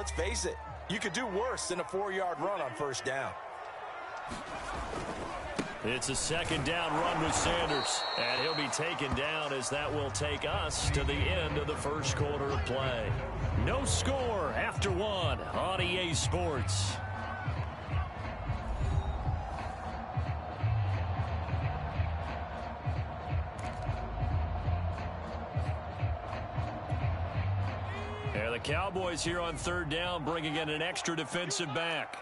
let's face it, you could do worse than a 4-yard run on first down. It's a second down run with Sanders, and he'll be taken down as that will take us to the end of the first quarter of play. No score after one on EA Sports. And the Cowboys here on third down bringing in an extra defensive back.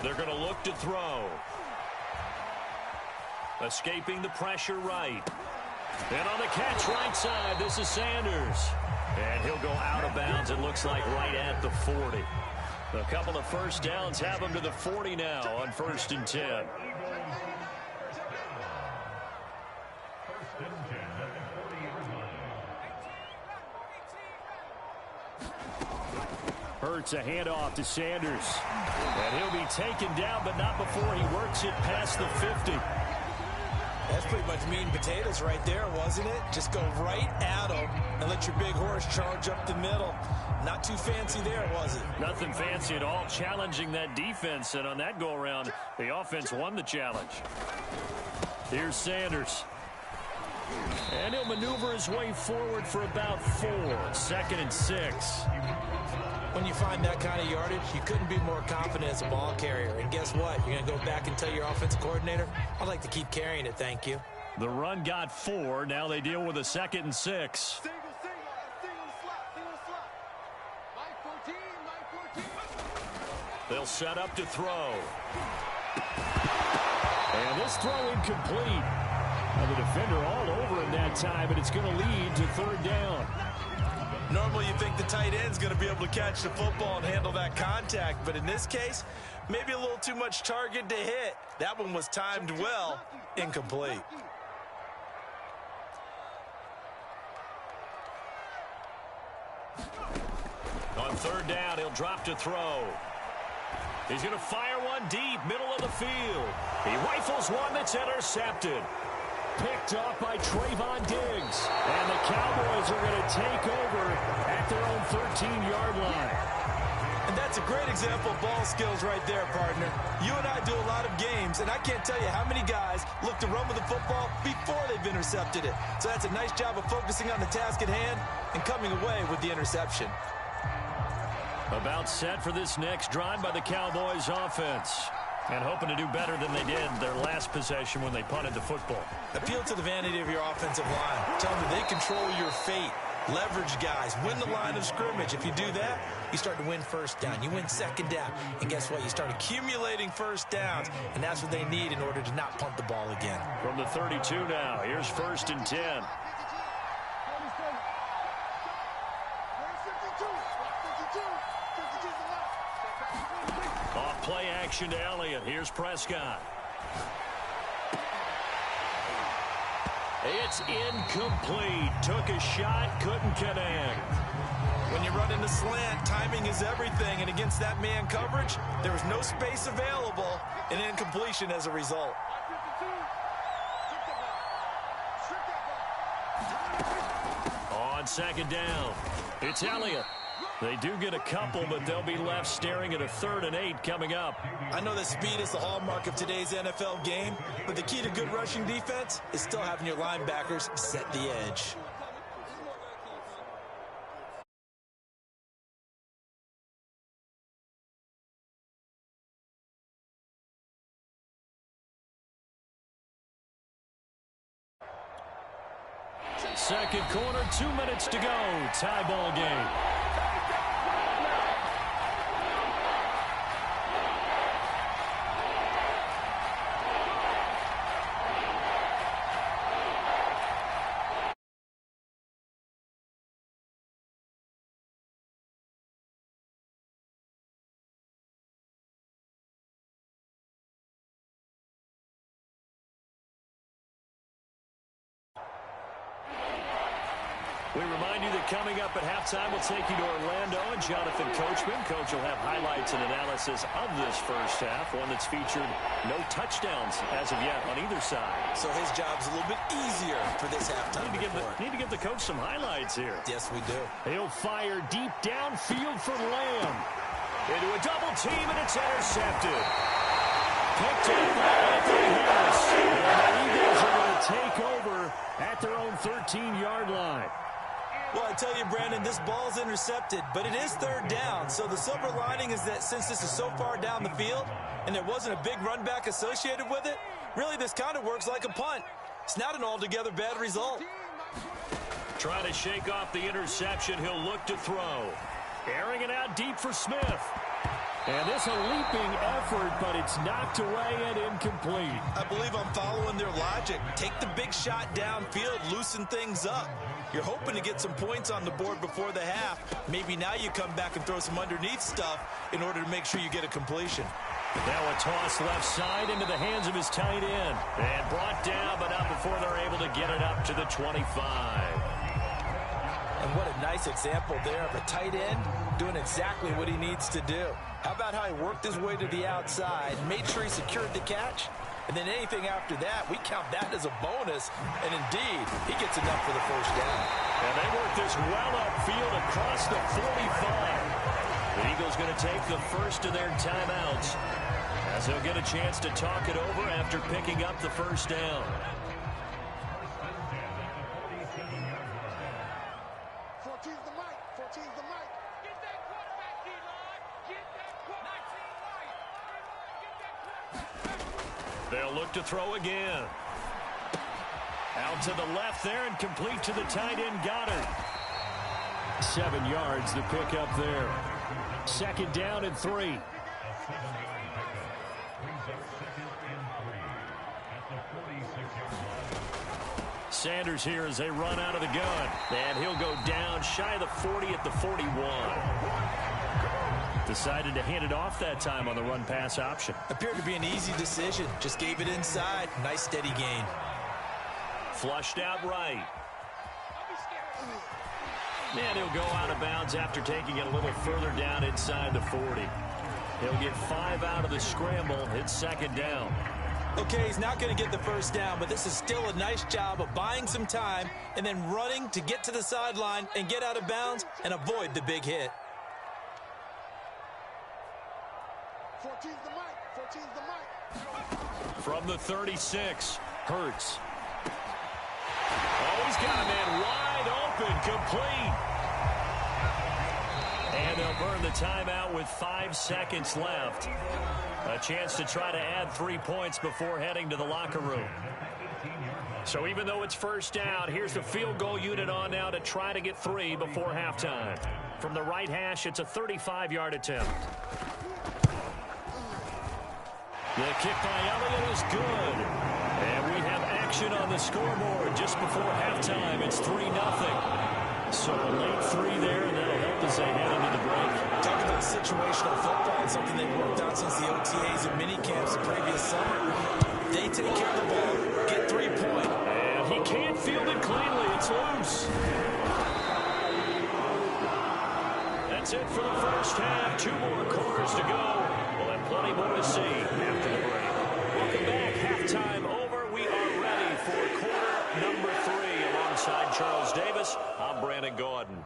They're going to look to throw. Escaping the pressure right. And on the catch right side, this is Sanders. And he'll go out of bounds, it looks like right at the 40. A couple of first downs have him to the 40 now on 1st and 10. Hurts a handoff to Sanders. And he'll be taken down, but not before he works it past the 50. That's pretty much meat and potatoes right there, wasn't it? Just go right at him and let your big horse charge up the middle. Not too fancy there, was it? Nothing fancy at all, challenging that defense. And on that go-around, the offense won the challenge. Here's Sanders. And he'll maneuver his way forward for about 4. 2nd and 6. When you find that kind of yardage, you couldn't be more confident as a ball carrier. And guess what? You're going to go back and tell your offensive coordinator, I'd like to keep carrying it, thank you. The run got 4. Now they deal with a 2nd and 6. They'll set up to throw. And this throw incomplete. Now the defender all over him that time, but it's going to lead to third down. Normally you think the tight end's going to be able to catch the football and handle that contact, but in this case, maybe a little too much target to hit. That one was timed well, incomplete. On third down, he'll drop to throw. He's going to fire one deep, middle of the field. He rifles one that's intercepted. Picked off by Trayvon Diggs. And the Cowboys are going to take over at their own 13-yard line. And that's a great example of ball skills right there, partner. You and I do a lot of games, and I can't tell you how many guys look to run with the football before they've intercepted it. So that's a nice job of focusing on the task at hand and coming away with the interception. About set for this next drive by the Cowboys offense. And hoping to do better than they did their last possession when they punted the football. Appeal to the vanity of your offensive line. Tell them that they control your fate. Leverage guys. Win the line of scrimmage. If you do that, you start to win first down. You win second down. And guess what? You start accumulating first downs. And that's what they need in order to not punt the ball again. From the 32 now. Here's 1st and 10. Play action to Elliott. Here's Prescott. It's incomplete. Took a shot, couldn't connect. When you run into slant, timing is everything. And against that man coverage, there was no space available. An incompletion as a result. On second down, it's Elliott. They do get a couple, but they'll be left staring at a 3rd and 8 coming up. I know that speed is the hallmark of today's NFL game, but the key to good rushing defense is still having your linebackers set the edge. Second quarter, 2 minutes to go. Tie ball game. We remind you that coming up at halftime, we'll take you to Orlando and Jonathan Coachman. Coach will have highlights and analysis of this first half, one that's featured no touchdowns as of yet on either side. So his job's a little bit easier for this halftime. Need to give the coach some highlights here. Yes, we do. He'll fire deep downfield for Lamb. Into a double team, and it's intercepted. Picked up by Anthony Harris. And the Eagles are going to take over at their own 13-yard line. Well, I tell you, Brandon, this ball's intercepted, but it is third down. So the silver lining is that since this is so far down the field and there wasn't a big run back associated with it, really this kind of works like a punt. It's not an altogether bad result. Trying to shake off the interception, he'll look to throw. Airing it out deep for Smith. And this a leaping effort, but it's knocked away and incomplete. I believe I'm following their logic. Take the big shot downfield, loosen things up. You're hoping to get some points on the board before the half. Maybe now you come back and throw some underneath stuff in order to make sure you get a completion. Now a toss left side into the hands of his tight end. And brought down, but not before they're able to get it up to the 25. And what a nice example there of a tight end doing exactly what he needs to do. How about how he worked his way to the outside, made sure he secured the catch, and then anything after that, we count that as a bonus. And indeed, he gets enough for the first down. And they work this well upfield across the 45. The Eagles going to take the first of their timeouts as they'll get a chance to talk it over after picking up the first down. 14's the mic. 14's the mic. Get that quarterback, D-line. Get that quarterback. They'll look to throw again. Out to the left there and complete to the tight end, Goddard. 7 yards to pick up there. Second down and 3. Sanders here as they run out of the gun. And he'll go down shy of the 40 at the 41. Decided to hand it off that time on the run-pass option. Appeared to be an easy decision. Just gave it inside. Nice steady gain. Flushed out right. And he'll go out of bounds after taking it a little further down inside the 40. He'll get 5 out of the scramble. It's second down. Okay, he's not going to get the first down, but this is still a nice job of buying some time and then running to get to the sideline and get out of bounds and avoid the big hit. 14's the mic. 14's the mic. From the 36, Hurts. Oh, he's got a man wide open, complete. And they'll burn the timeout with 5 seconds left. A chance to try to add 3 points before heading to the locker room. So even though it's first down, here's the field goal unit on now to try to get 3 before halftime. From the right hash, it's a 35-yard attempt. The kick by Elliott is good. And we have action on the scoreboard just before halftime. It's 3-0. So a late 3 there, and that'll help as they head into the break. Talk about situational football, something they've worked out since the OTAs and minicamps the previous summer. They take care of the ball, get 3 points. And he can't field it cleanly. It's loose. That's it for the first half. 2 more quarters to go. We'll have plenty more to see after the break. Welcome back. Halftime over. We are ready for quarter number 3. Alongside Charles Davis, I'm Brandon Gordon.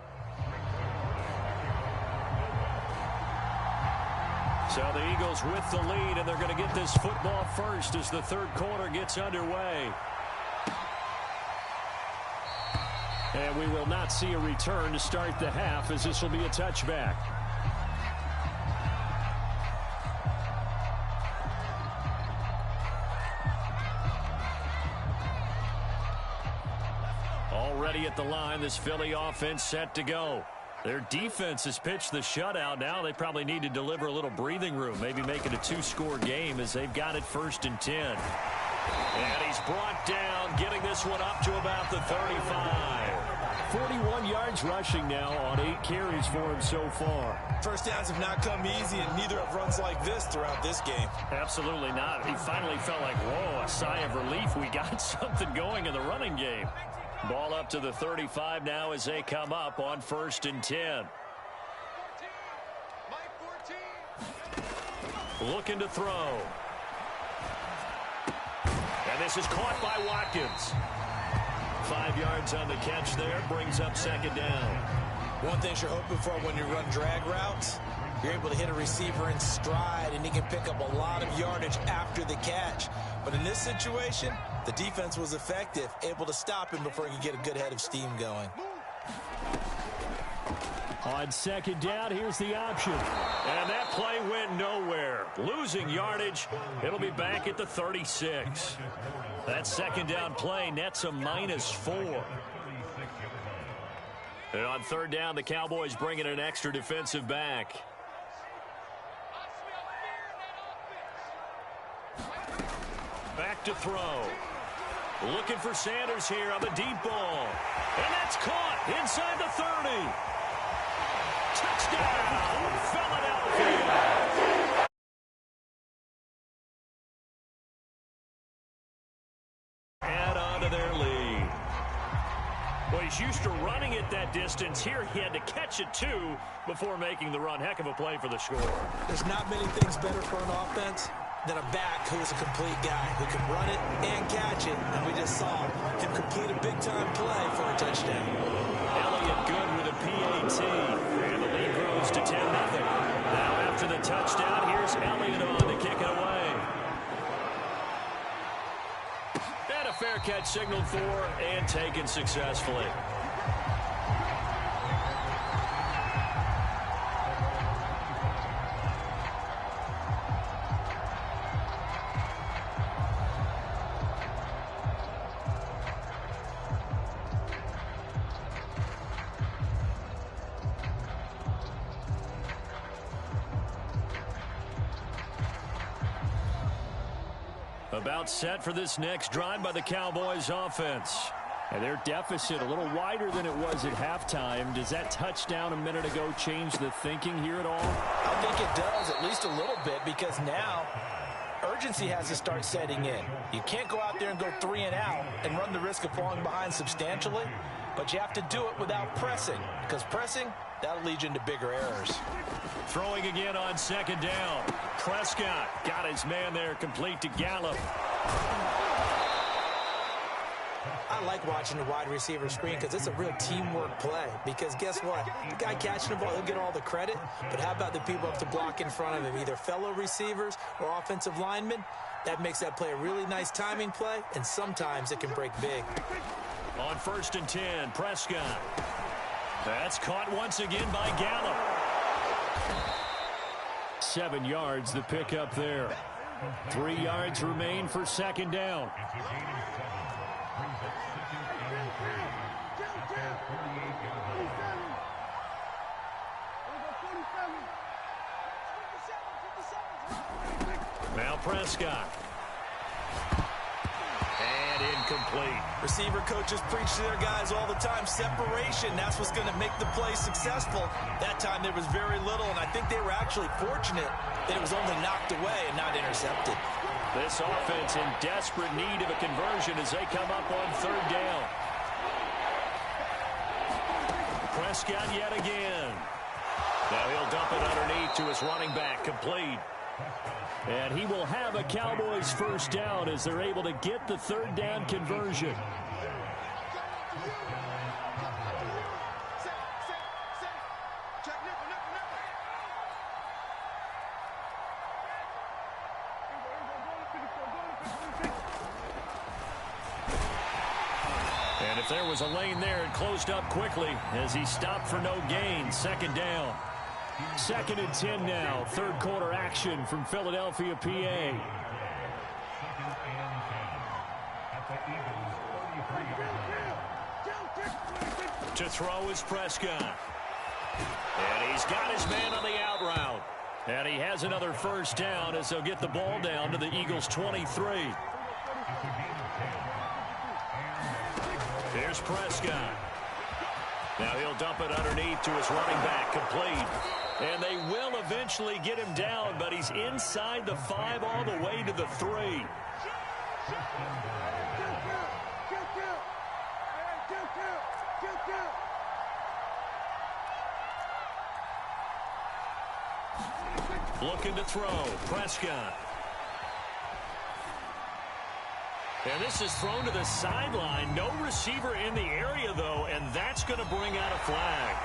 So the Eagles with the lead, and they're going to get this football first as the third quarter gets underway. And we will not see a return to start the half, as this will be a touchback. Already at the line, this Philly offense set to go. Their defense has pitched the shutout. Now they probably need to deliver a little breathing room, maybe make it a 2-score game as they've got it 1st and 10. And he's brought down, getting this one up to about the 35. 41 yards rushing now on 8 carries for him so far. First downs have not come easy, and neither have runs like this throughout this game. Absolutely not. He finally felt like, whoa, a sigh of relief. We got something going in the running game. Ball up to the 35 now as they come up on 1st and 10. Looking to throw. And this is caught by Watkins. 5 yards on the catch there, brings up 2nd down. One thing you're hoping for when you run drag routes, you're able to hit a receiver in stride, and he can pick up a lot of yardage after the catch. But in this situation, the defense was effective, able to stop him before he could get a good head of steam going. On 2nd down, here's the option. And that play went nowhere. Losing yardage. It'll be back at the 36. That 2nd down play nets a -4. And on 3rd down, the Cowboys bring in an extra defensive back. Back to throw. Looking for Sanders here on the deep ball. And that's caught inside the 30. Touchdown, Philadelphia. Add on to their lead. Well, he's used to running it that distance. Here he had to catch it, too, before making the run. Heck of a play for the score. There's not many things better for an offense than a back who is a complete guy who can run it and catch it. And we just saw him complete a big-time play for a touchdown. Elliott good with a PAT. And the lead grows to 10-0. Now after the touchdown, here's Elliott on to kick it away. And a fair catch signaled for and taken successfully. About set for this next drive by the Cowboys offense. And their deficit a little wider than it was at halftime. Does that touchdown a minute ago change the thinking here at all? I think it does, at least a little bit, because now urgency has to start setting in. You can't go out there and go 3 and out and run the risk of falling behind substantially, but you have to do it without pressing, because pressing, that'll lead you into bigger errors. Throwing again on 2nd down. Prescott got his man there, complete to Gallup. I like watching the wide receiver screen because it's a real teamwork play. Because guess what? The guy catching the ball, he'll get all the credit. But how about the people up to block in front of him, either fellow receivers or offensive linemen? That makes that play a really nice timing play, and sometimes it can break big. On 1st and 10, Prescott. That's caught once again by Gallup. 7 yards, the pickup there. 3 yards remain for 2nd down. Now Prescott. And incomplete. Receiver coaches preach to their guys all the time. Separation, that's what's going to make the play successful. That time there was very little, and I think they were actually fortunate that it was only knocked away and not intercepted. This offense in desperate need of a conversion as they come up on 3rd down. Prescott yet again. Now he'll dump it underneath to his running back, complete. And he will have a Cowboys 1st down as they're able to get the 3rd down conversion. And if there was a lane there, it closed up quickly as he stopped for no gain. 2nd down. 2nd and 10 now. 3rd quarter action from Philadelphia, PA. To throw is Prescott. And he's got his man on the out route. And he has another 1st down as they'll get the ball down to the Eagles' 23. Here's Prescott. Now he'll dump it underneath to his running back, complete. And they will eventually get him down, but he's inside the 5 all the way to the 3. Looking to throw. Prescott. And this is thrown to the sideline. No receiver in the area, though, and that's going to bring out a flag.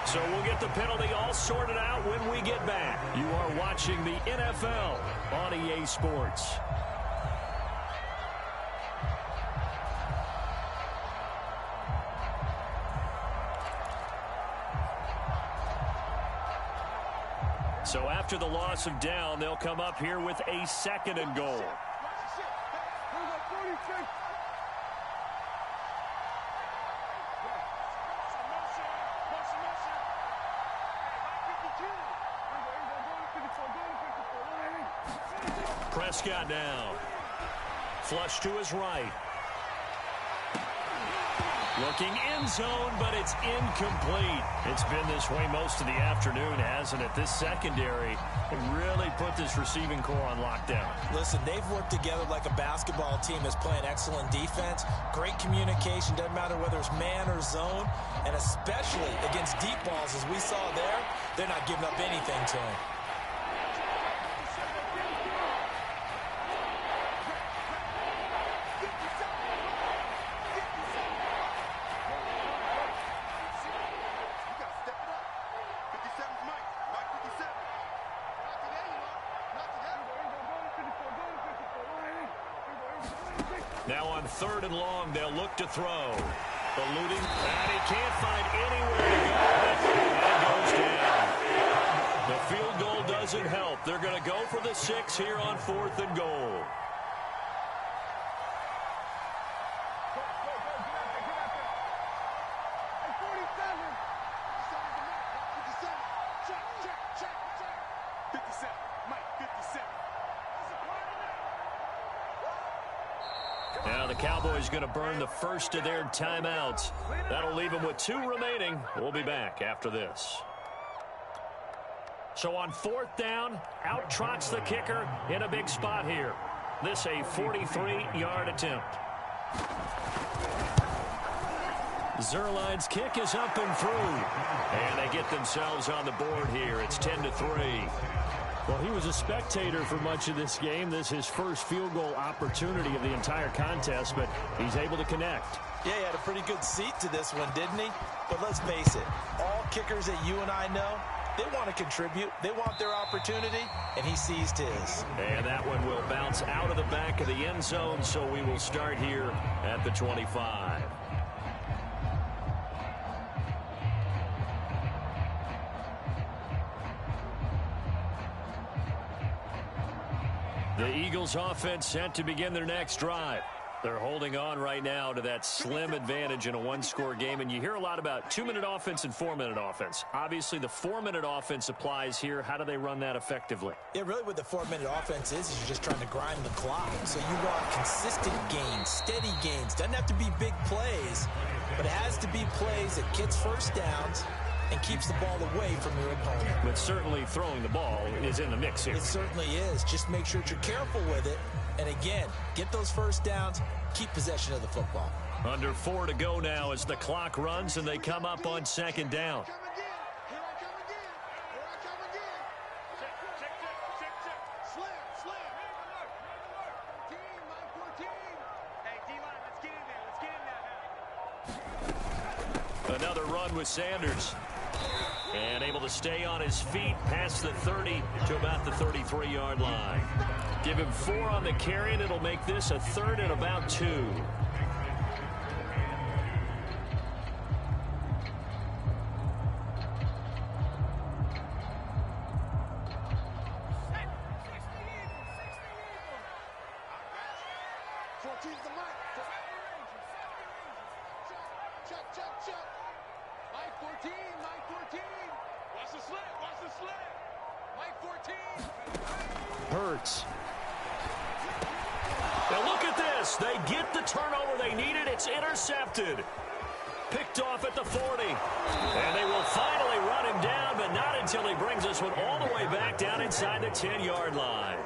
So we'll get the penalty all sorted out when we get back. You are watching the NFL on EA Sports. So after the loss of down, they'll come up here with a 2nd and goal. Prescott now. Flush to his right. Looking end zone, but it's incomplete. It's been this way most of the afternoon, hasn't it? This secondary really put this receiving core on lockdown. Listen, they've worked together like a basketball team that's playing excellent defense. Great communication, doesn't matter whether it's man or zone. And especially against deep balls, as we saw there, they're not giving up anything to him. Now on 3rd and long, they'll look to throw. Eluding, and he can't find anywhere to go. And goes down. The field goal doesn't help. They're going to go for the 6 here on 4th and goal. Now the Cowboys going to burn the first of their timeouts. That'll leave them with 2 remaining. We'll be back after this. So on 4th down, out trots the kicker in a big spot here. This a 43-yard attempt. Zuerlein's kick is up and through. And they get themselves on the board here. It's 10-3. Well, he was a spectator for much of this game. This is his first field goal opportunity of the entire contest, but he's able to connect. Yeah, he had a pretty good seat to this one, didn't he? But let's face it, all kickers that you and I know, they want to contribute. They want their opportunity, and he seized his. And that one will bounce out of the back of the end zone, so we will start here at the 25. The Eagles offense set to begin their next drive. They're holding on right now to that slim advantage in a 1-score game, and you hear a lot about 2-minute offense and 4-minute offense. Obviously, the 4-minute offense applies here. How do they run that effectively? Yeah, really what the 4-minute offense is you're just trying to grind the clock. So you want consistent gains, steady gains. Doesn't have to be big plays, but it has to be plays that gets first downs and keeps the ball away from your opponent. But certainly throwing the ball is in the mix here. It certainly is. Just make sure that you're careful with it. And again, get those first downs, keep possession of the football. Under 4 to go now as the clock runs and they come up on 2nd down. Another run with Sanders. And able to stay on his feet past the 30 to about the 33-yard line. Give him 4 on the carry, and it'll make this a 3rd and about 2. Hurts. Now look at this. They get the turnover they needed. It's intercepted. Picked off at the 40. And they will finally run him down, but not until he brings this one all the way back down inside the 10-yard line.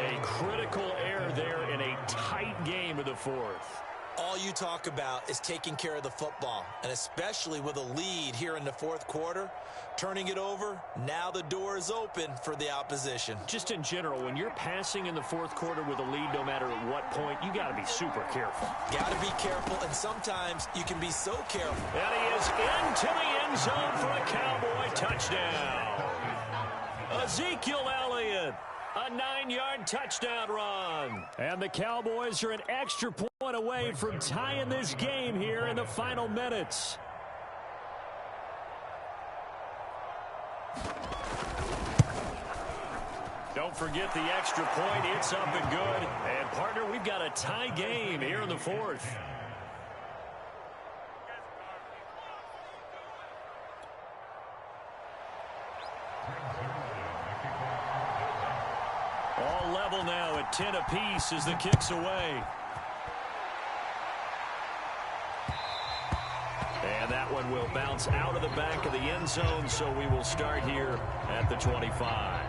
A critical error there in a tight game of the 4th. All you talk about is taking care of the football, and especially with a lead here in the fourth quarter, turning it over, now the door is open for the opposition. Just in general, when you're passing in the fourth quarter with a lead, no matter at what point, you got to be super careful. Got to be careful, and sometimes you can be so careful. And he is into the end zone for a Cowboy touchdown. Ezekiel Elliott, a 9-yard touchdown run. And the Cowboys are an extra point away from tying this game here in the final minutes. Don't forget the extra point. It's up and good. And, partner, we've got a tie game here in the fourth. All level now at 10 apiece as the kick's away. And that one will bounce out of the back of the end zone, so we will start here at the 25.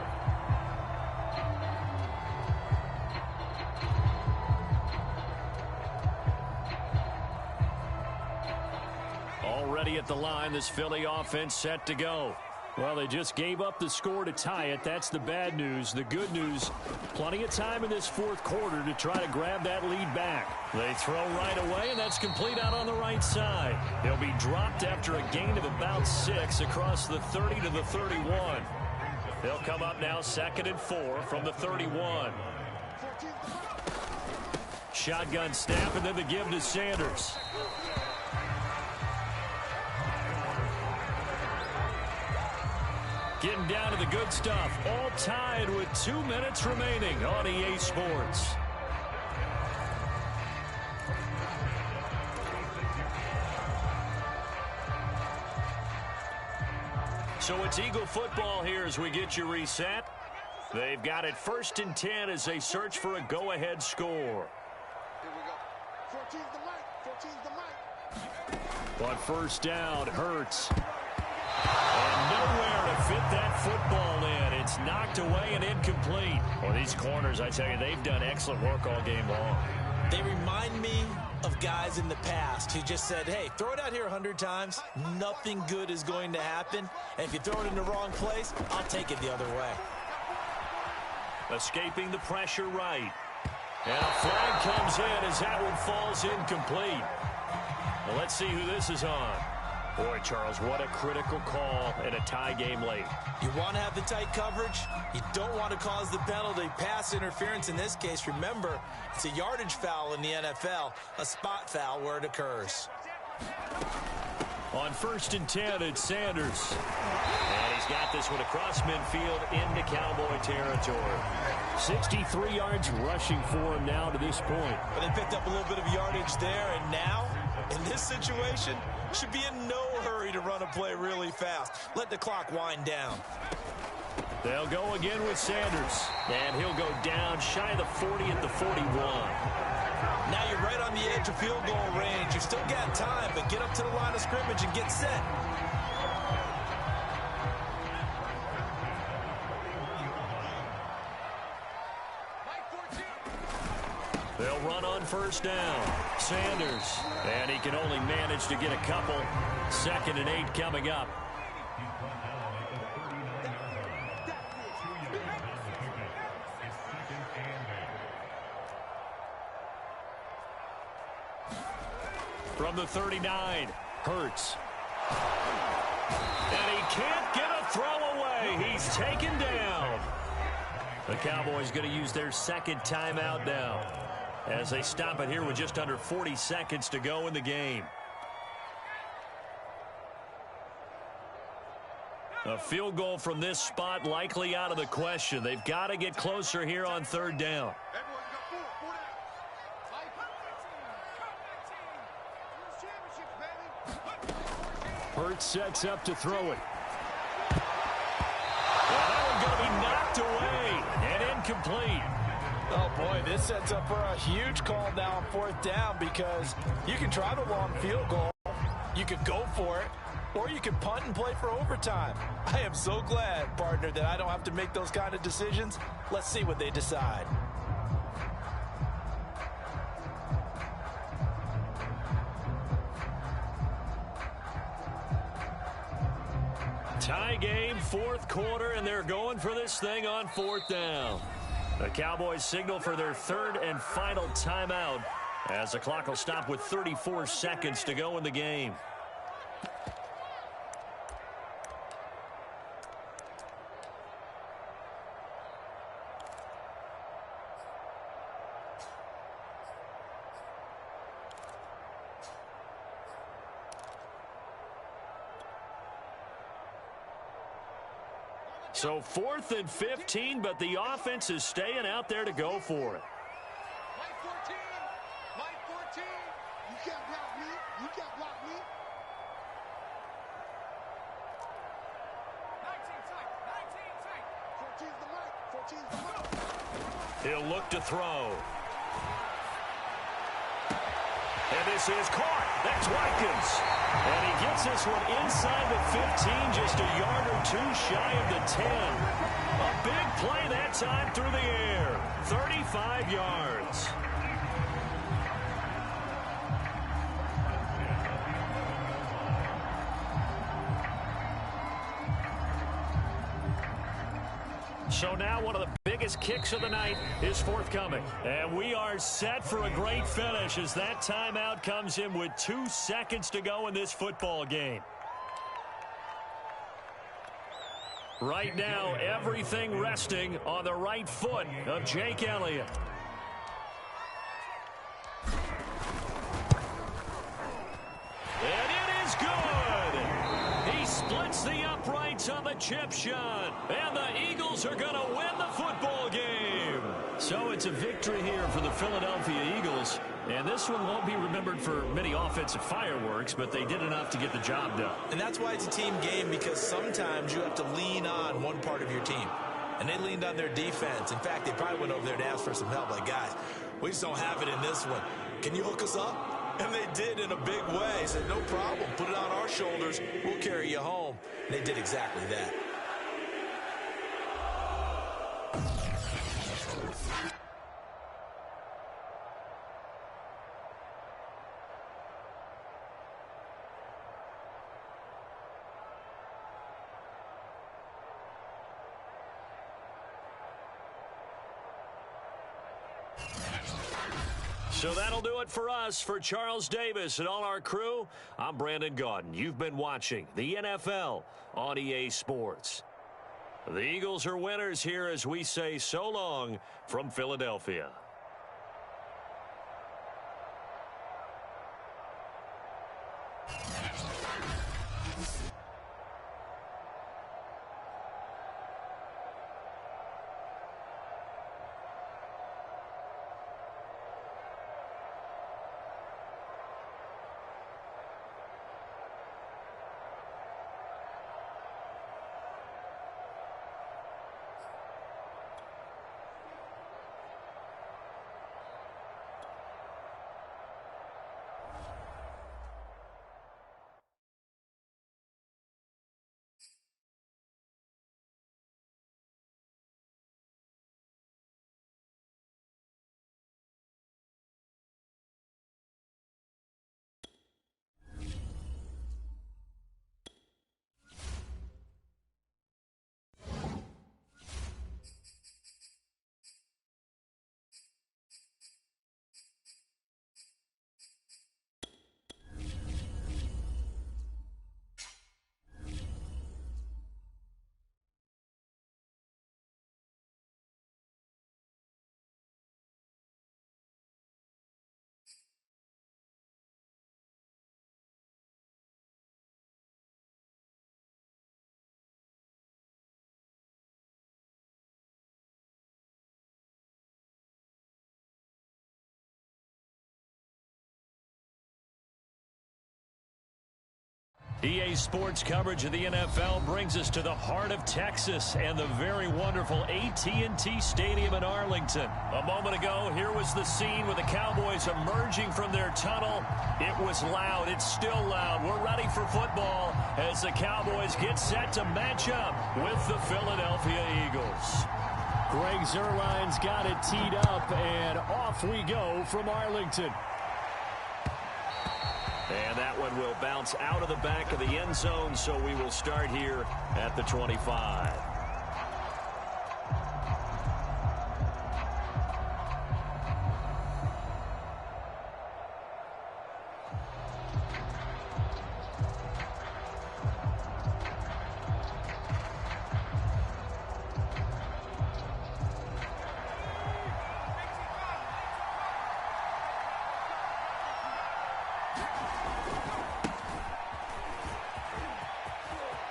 Already at the line, this Philly offense set to go. Well, they just gave up the score to tie it. That's the bad news. The good news, plenty of time in this fourth quarter to try to grab that lead back. They throw right away, and that's complete out on the right side. They'll be dropped after a gain of about 6 across the 30 to the 31. They'll come up now 2nd and 4 from the 31. Shotgun snap, and then the give to Sanders. Getting down to the good stuff. All tied with 2 minutes remaining on EA Sports. So it's Eagle football here as we get you reset. They've got it 1st and 10 as they search for a go-ahead score. Here we go. 14's the mic. 14's the mic. On 1st down, Hurts. And nowhere to fit that football in. It's knocked away and incomplete. Well, these corners, I tell you, they've done excellent work all game long. They remind me of guys in the past who just said, hey, throw it out here 100 times. Nothing good is going to happen. And if you throw it in the wrong place, I'll take it the other way. Escaping the pressure right. And a flag comes in as that one falls incomplete. Well, let's see who this is on. Boy, Charles, what a critical call in a tie game late. You want to have the tight coverage. You don't want to cause the penalty. Pass interference in this case. Remember, it's a yardage foul in the NFL, a spot foul where it occurs. On 1st and 10, it's Sanders. And he's got this one across midfield into Cowboy territory. 63 yards rushing for him now to this point. But they picked up a little bit of yardage there, and now, in this situation, should be in no hurry to run a play really fast. Let the clock wind down. They'll go again with Sanders. And he'll go down shy of the 40 at the 41. Now you're right on the edge of field goal range. You still got time, but get up to the line of scrimmage and get set. They'll run on 1st down. Sanders. And he can only manage to get a couple. 2nd and 8 coming up. From the 39, Hurts. And he can't get a throw away. He's taken down. The Cowboys going to use their 2nd timeout now, as they stop it here with just under 40 seconds to go in the game. A field goal from this spot likely out of the question. They've got to get closer here on 3rd down. Hurts sets up to throw it. Well, that one's going to be knocked away and incomplete. Oh, boy, this sets up for a huge call now on 4th down, because you can try the long field goal, you could go for it, or you can punt and play for overtime. I am so glad, partner, that I don't have to make those kind of decisions. Let's see what they decide. Tie game, fourth quarter, and they're going for this thing on fourth down. The Cowboys signal for their third and final timeout as the clock will stop with 34 seconds to go in the game. So 4th and 15, but the offense is staying out there to go for it. Mike 14. Mike 14. You can't block me. You can't block me. 19 tight. 19 tight. 14's the mic. 14's the mic. He'll look to throw. And this is caught. That's Watkins. And he gets this one inside the 15, just a yard or two shy of the 10. A big play that time through the air. 35 yards. So now one of the biggest kicks of the night is forthcoming. And we are set for a great finish as that timeout comes in with 2 seconds to go in this football game. Right now, everything resting on the right foot of Jake Elliott. And it is good. He splits the uprights on the chip shot. And the Eagles are going to win the football game. So it's a victory here for the Philadelphia Eagles. And this one won't be remembered for many offensive fireworks, but they did enough to get the job done. And that's why it's a team game, because sometimes you have to lean on one part of your team. And they leaned on their defense. In fact, they probably went over there to ask for some help. Like, guys, we just don't have it in this one. Can you hook us up? And they did in a big way. They said, no problem. Put it on our shoulders. We'll carry you home. And they did exactly that. So that'll do it for us. For Charles Davis and all our crew, I'm Brandon Gaudin. You've been watching the NFL on EA Sports. The Eagles are winners here as we say so long from Philadelphia. EA Sports coverage of the NFL brings us to the heart of Texas and the very wonderful AT&T Stadium in Arlington. A moment ago, here was the scene with the Cowboys emerging from their tunnel. It was loud. It's still loud. We're ready for football as the Cowboys get set to match up with the Philadelphia Eagles. Greg Zuerlein's got it teed up, and off we go from Arlington. And that that one will bounce out of the back of the end zone, so we will start here at the 25.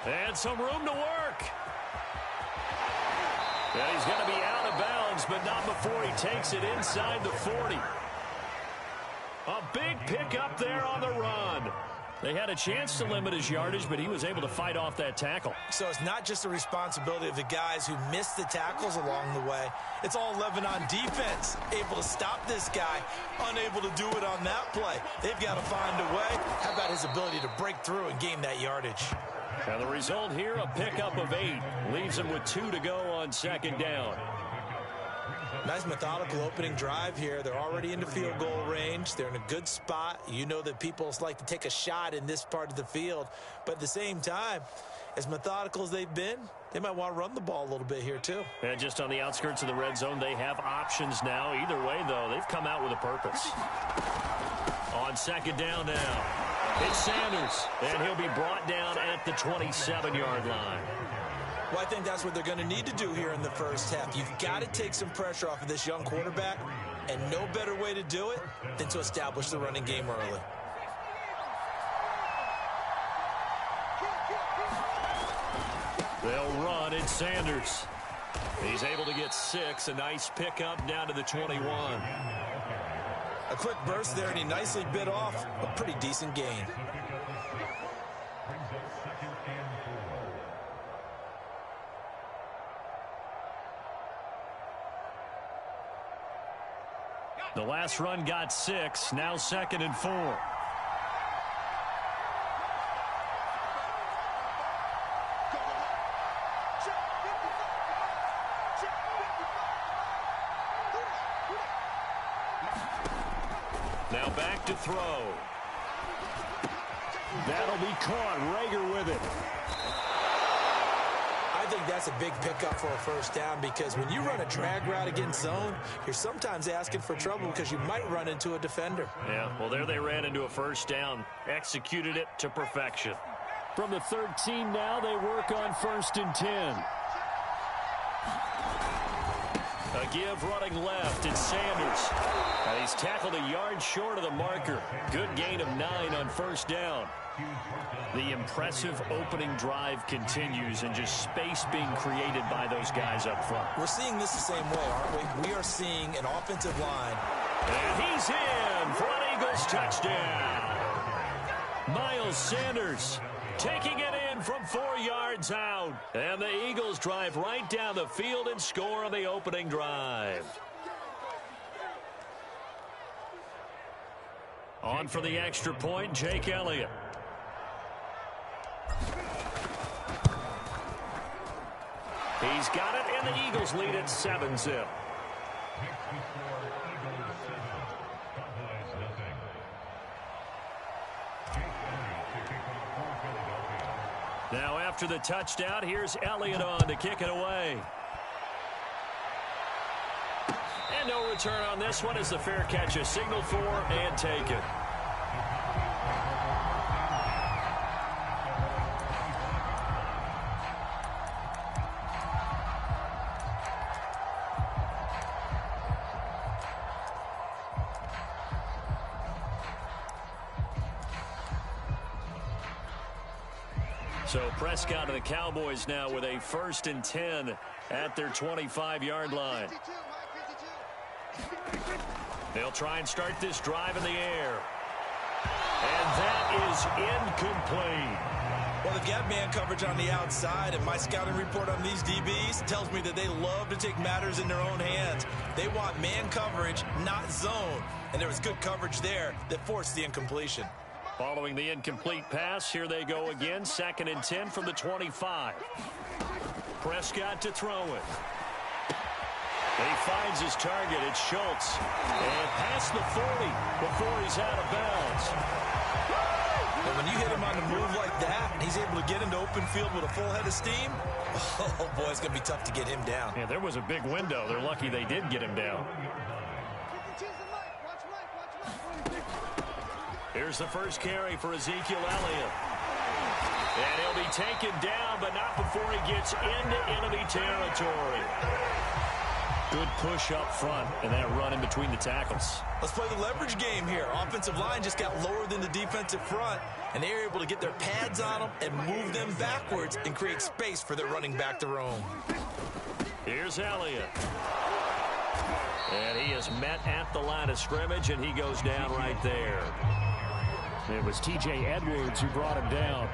And some room to work. And he's going to be out of bounds, but not before he takes it inside the 40. A big pickup there on the run. They had a chance to limit his yardage, but he was able to fight off that tackle. So it's not just the responsibility of the guys who missed the tackles along the way. It's all 11 on defense, able to stop this guy, unable to do it on that play. They've got to find a way. How about his ability to break through and gain that yardage? And the result here, a pickup of 8. Leaves him with 2 to go on second down. Nice methodical opening drive here. They're already into field goal range. They're in a good spot. You know that people like to take a shot in this part of the field. But at the same time, as methodical as they've been, they might want to run the ball a little bit here too. And just on the outskirts of the red zone, they have options now. Either way, though, they've come out with a purpose. On second down now, it's Sanders. And he'll be brought down at the 27-yard line. Well, I think that's what they're going to need to do here in the first half. You've got to take some pressure off of this young quarterback, and no better way to do it than to establish the running game early. They'll run. It's Sanders. He's able to get 6. A nice pickup down to the 21. A quick burst there, and he nicely bit off a pretty decent gain. The last run got 6. Now 2nd and 4. Now back to throw. That'll be caught. Rager with it. I think that's a big pickup for a first down, because when you run a drag route against zone, you're sometimes asking for trouble because you might run into a defender. Yeah, well, there they ran into a first down. Executed it to perfection. From the 13 now, they work on 1st and 10. A give running left. It's Sanders. And he's tackled a yard short of the marker. Good gain of 9 on first down. The impressive opening drive continues, and just space being created by those guys up front. We're seeing this the same way, aren't we? We are seeing an offensive line. And he's in for an Eagles touchdown. Miles Sanders taking it in from 4 yards out. And the Eagles drive right down the field and score on the opening drive. On for the extra point, Jake Elliott. He's got it, and the Eagles lead at 7-zip. Now after the touchdown, here's Elliott on to kick it away. And no return on this one as the fair catch is signaled for and taken. So Prescott and the Cowboys now with a 1st and 10 at their 25-yard line. They'll try and start this drive in the air. And that is incomplete. Well, they've got man coverage on the outside, and my scouting report on these DBs tells me that they love to take matters in their own hands. They want man coverage, not zone. And there was good coverage there that forced the incompletion. Following the incomplete pass, here they go again. 2nd and 10 from the 25. Prescott to throw it. He finds his target. It's Schultz. And past the 40 before he's out of bounds. And when you hit him on the move like that, and he's able to get into open field with a full head of steam, oh, boy, it's going to be tough to get him down. Yeah, there was a big window. They're lucky they did get him down. Here's the first carry for Ezekiel Elliott. And he'll be taken down, but not before he gets into enemy territory. Good push up front, and then a run in between the tackles. Let's play the leverage game here. Offensive line just got lower than the defensive front, and they were able to get their pads on them and move them backwards and create space for their running back to roam. Here's Elliott. And he is met at the line of scrimmage, and he goes down right there. It was T.J. Edwards who brought him down.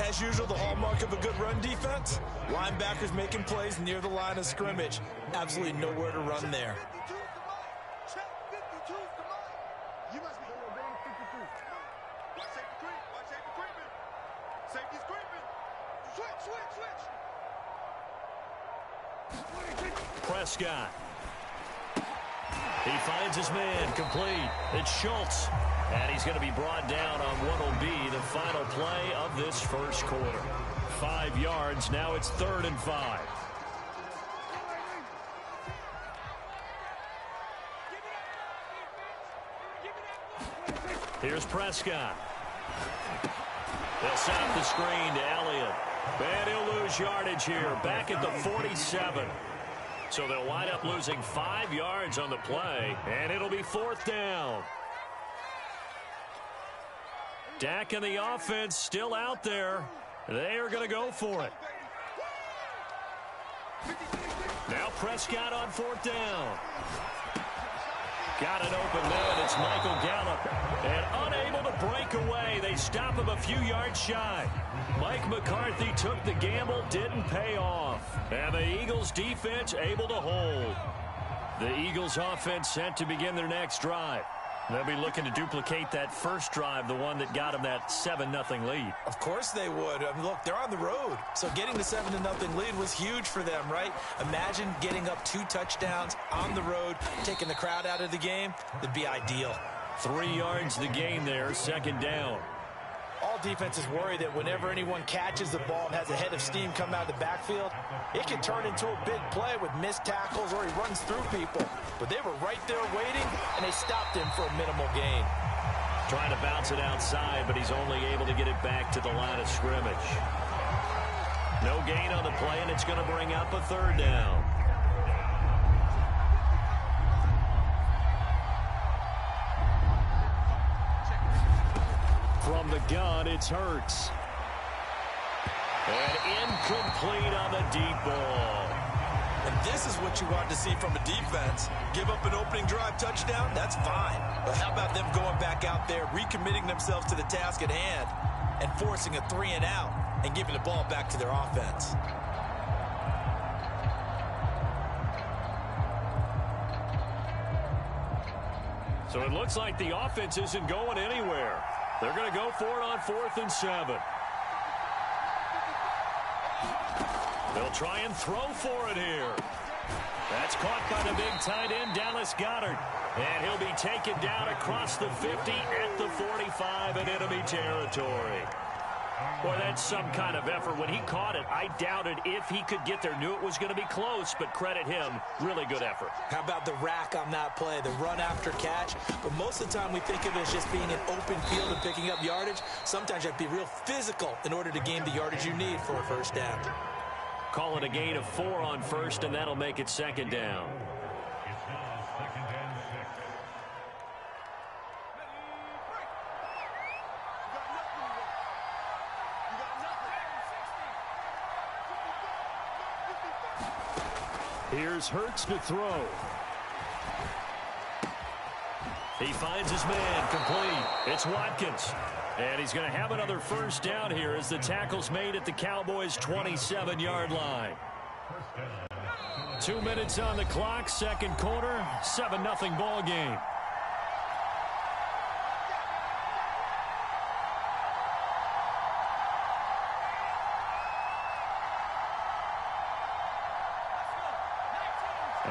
As usual, the hallmark of a good run defense, linebackers making plays near the line of scrimmage. Absolutely nowhere to run there. Prescott. He finds his man, complete. It's Schultz. And he's going to be brought down on what will be the final play of this first quarter. 5 yards. Now it's 3rd and 5. Here's Prescott. They'll set up the screen to Elliott. And he'll lose yardage here. Back at the 47. So they'll wind up losing 5 yards on the play. And it'll be 4th down. Dak and the offense still out there. They are going to go for it. Now Prescott on 4th down. Got it open there. It's Michael Gallup. And unable to break away. They stop him a few yards shy. Mike McCarthy took the gamble, didn't pay off. And the Eagles defense able to hold. The Eagles offense set to begin their next drive. They'll be looking to duplicate that first drive, the one that got them that 7-0 lead. Of course they would. I mean, look, they're on the road. So getting the 7-0 lead was huge for them, right? Imagine getting up 2 touchdowns on the road, taking the crowd out of the game. That'd be ideal. 3 yards the gain there, 2nd down. All defenses worry that whenever anyone catches the ball and has a head of steam come out of the backfield, it can turn into a big play with missed tackles or he runs through people. But they were right there waiting, and they stopped him for a minimal gain. Trying to bounce it outside, but he's only able to get it back to the line of scrimmage. No gain on the play, and it's going to bring up a 3rd down. From the gun, it's Hurts. And incomplete on the deep ball. And this is what you want to see from a defense. Give up an opening drive touchdown, that's fine. But how about them going back out there, recommitting themselves to the task at hand, and forcing a 3-and-out and giving the ball back to their offense? So it looks like the offense isn't going anywhere. They're going to go for it on 4th and 7. They'll try and throw for it here. That's caught by the big tight end, Dallas Goedert. And he'll be taken down across the 50 at the 45 in enemy territory. Boy, that's some kind of effort. When he caught it, I doubted if he could get there. Knew it was going to be close, but credit him. Really good effort. How about the rack on that play, the run after catch? But most of the time we think of it as just being an open field and picking up yardage. Sometimes you have to be real physical in order to gain the yardage you need for a 1st down. Call it a gain of 4 on 1st, and that'll make it 2nd down. Here's Hurts to throw. He finds his man, complete. It's Watkins. And he's going to have another 1st down here as the tackle's made at the Cowboys' 27-yard line. 2 minutes on the clock, 2nd quarter, 7-0 ball game.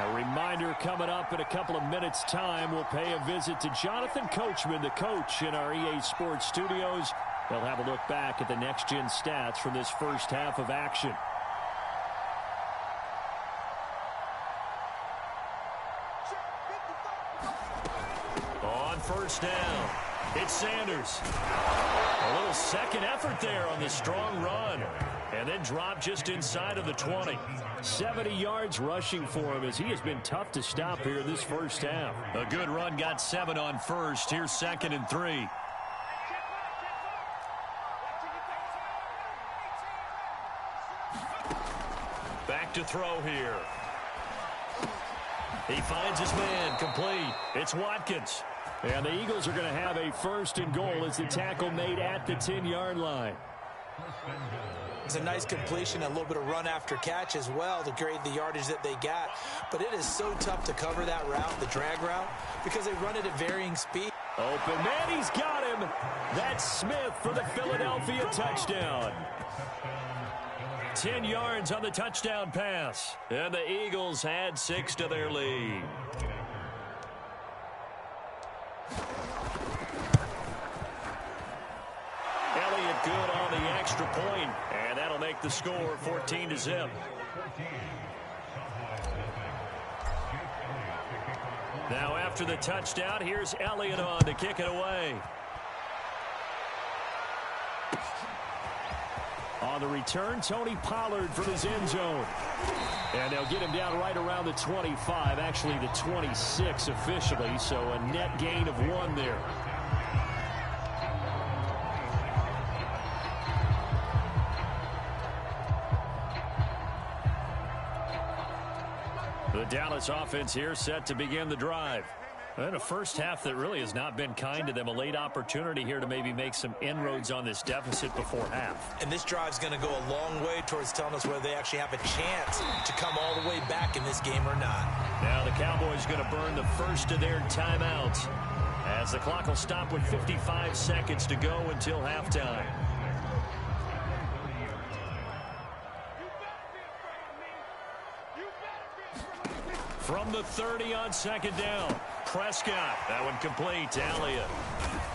A reminder coming up in a couple of minutes' time. We'll pay a visit to Jonathan Coachman, the coach in our EA Sports studios. They'll have a look back at the next-gen stats from this first half of action. On first down, it's Sanders. A little second effort there on the strong run. And then drop just inside of the 20. 70 yards rushing for him as he has been tough to stop here this first half. A good run, got 7 on first. Here's 2nd and 3. Back to throw here. He finds his man, complete. It's Watkins. And the Eagles are going to have a 1st and goal as the tackle made at the 10-yard line. It's a nice completion, a little bit of run after catch as well to grade the yardage that they got. But it is so tough to cover that route, the drag route, because they run it at varying speed. Open man, he's got him. That's Smith for the Philadelphia touchdown. 10 yards on the touchdown pass. And the Eagles add 6 to their lead. Elliott good on the extra point, and that'll make the score 14-0. Now after the touchdown, here's Elliott on to kick it away. On the return, Tony Pollard from his end zone. And they'll get him down right around the 25, actually the 26 officially, so a net gain of 1 there. The Dallas offense here set to begin the drive. And a first half that really has not been kind to them. A late opportunity here to maybe make some inroads on this deficit before half. And this drive's going to go a long way towards telling us whether they actually have a chance to come all the way back in this game or not. Now the Cowboys going to burn the first of their timeouts as the clock will stop with 55 seconds to go until halftime. From the 30 on 2nd down. Prescott, that one complete to Elliott.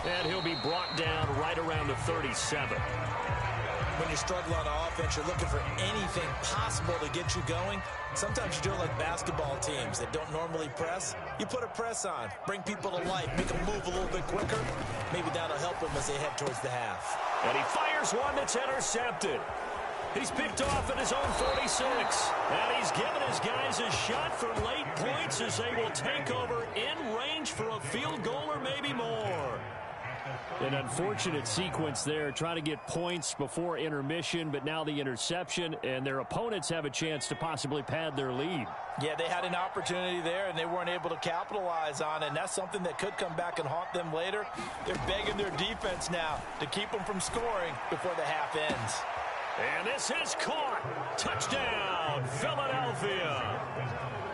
And he'll be brought down right around the 37. When you're struggling on offense, you're looking for anything possible to get you going. Sometimes you do it like basketball teams that don't normally press. You put a press on, bring people to life, make them move a little bit quicker. Maybe that'll help them as they head towards the half. And he fires one that's intercepted. He's picked off at his own 46. And he's given his guys a shot for late points as they will take over in range for a field goal or maybe more. An unfortunate sequence there, trying to get points before intermission, but now the interception, and their opponents have a chance to possibly pad their lead. Yeah, they had an opportunity there, and they weren't able to capitalize on it, and that's something that could come back and haunt them later. They're begging their defense now to keep them from scoring before the half ends. And this is caught. Touchdown, Philadelphia.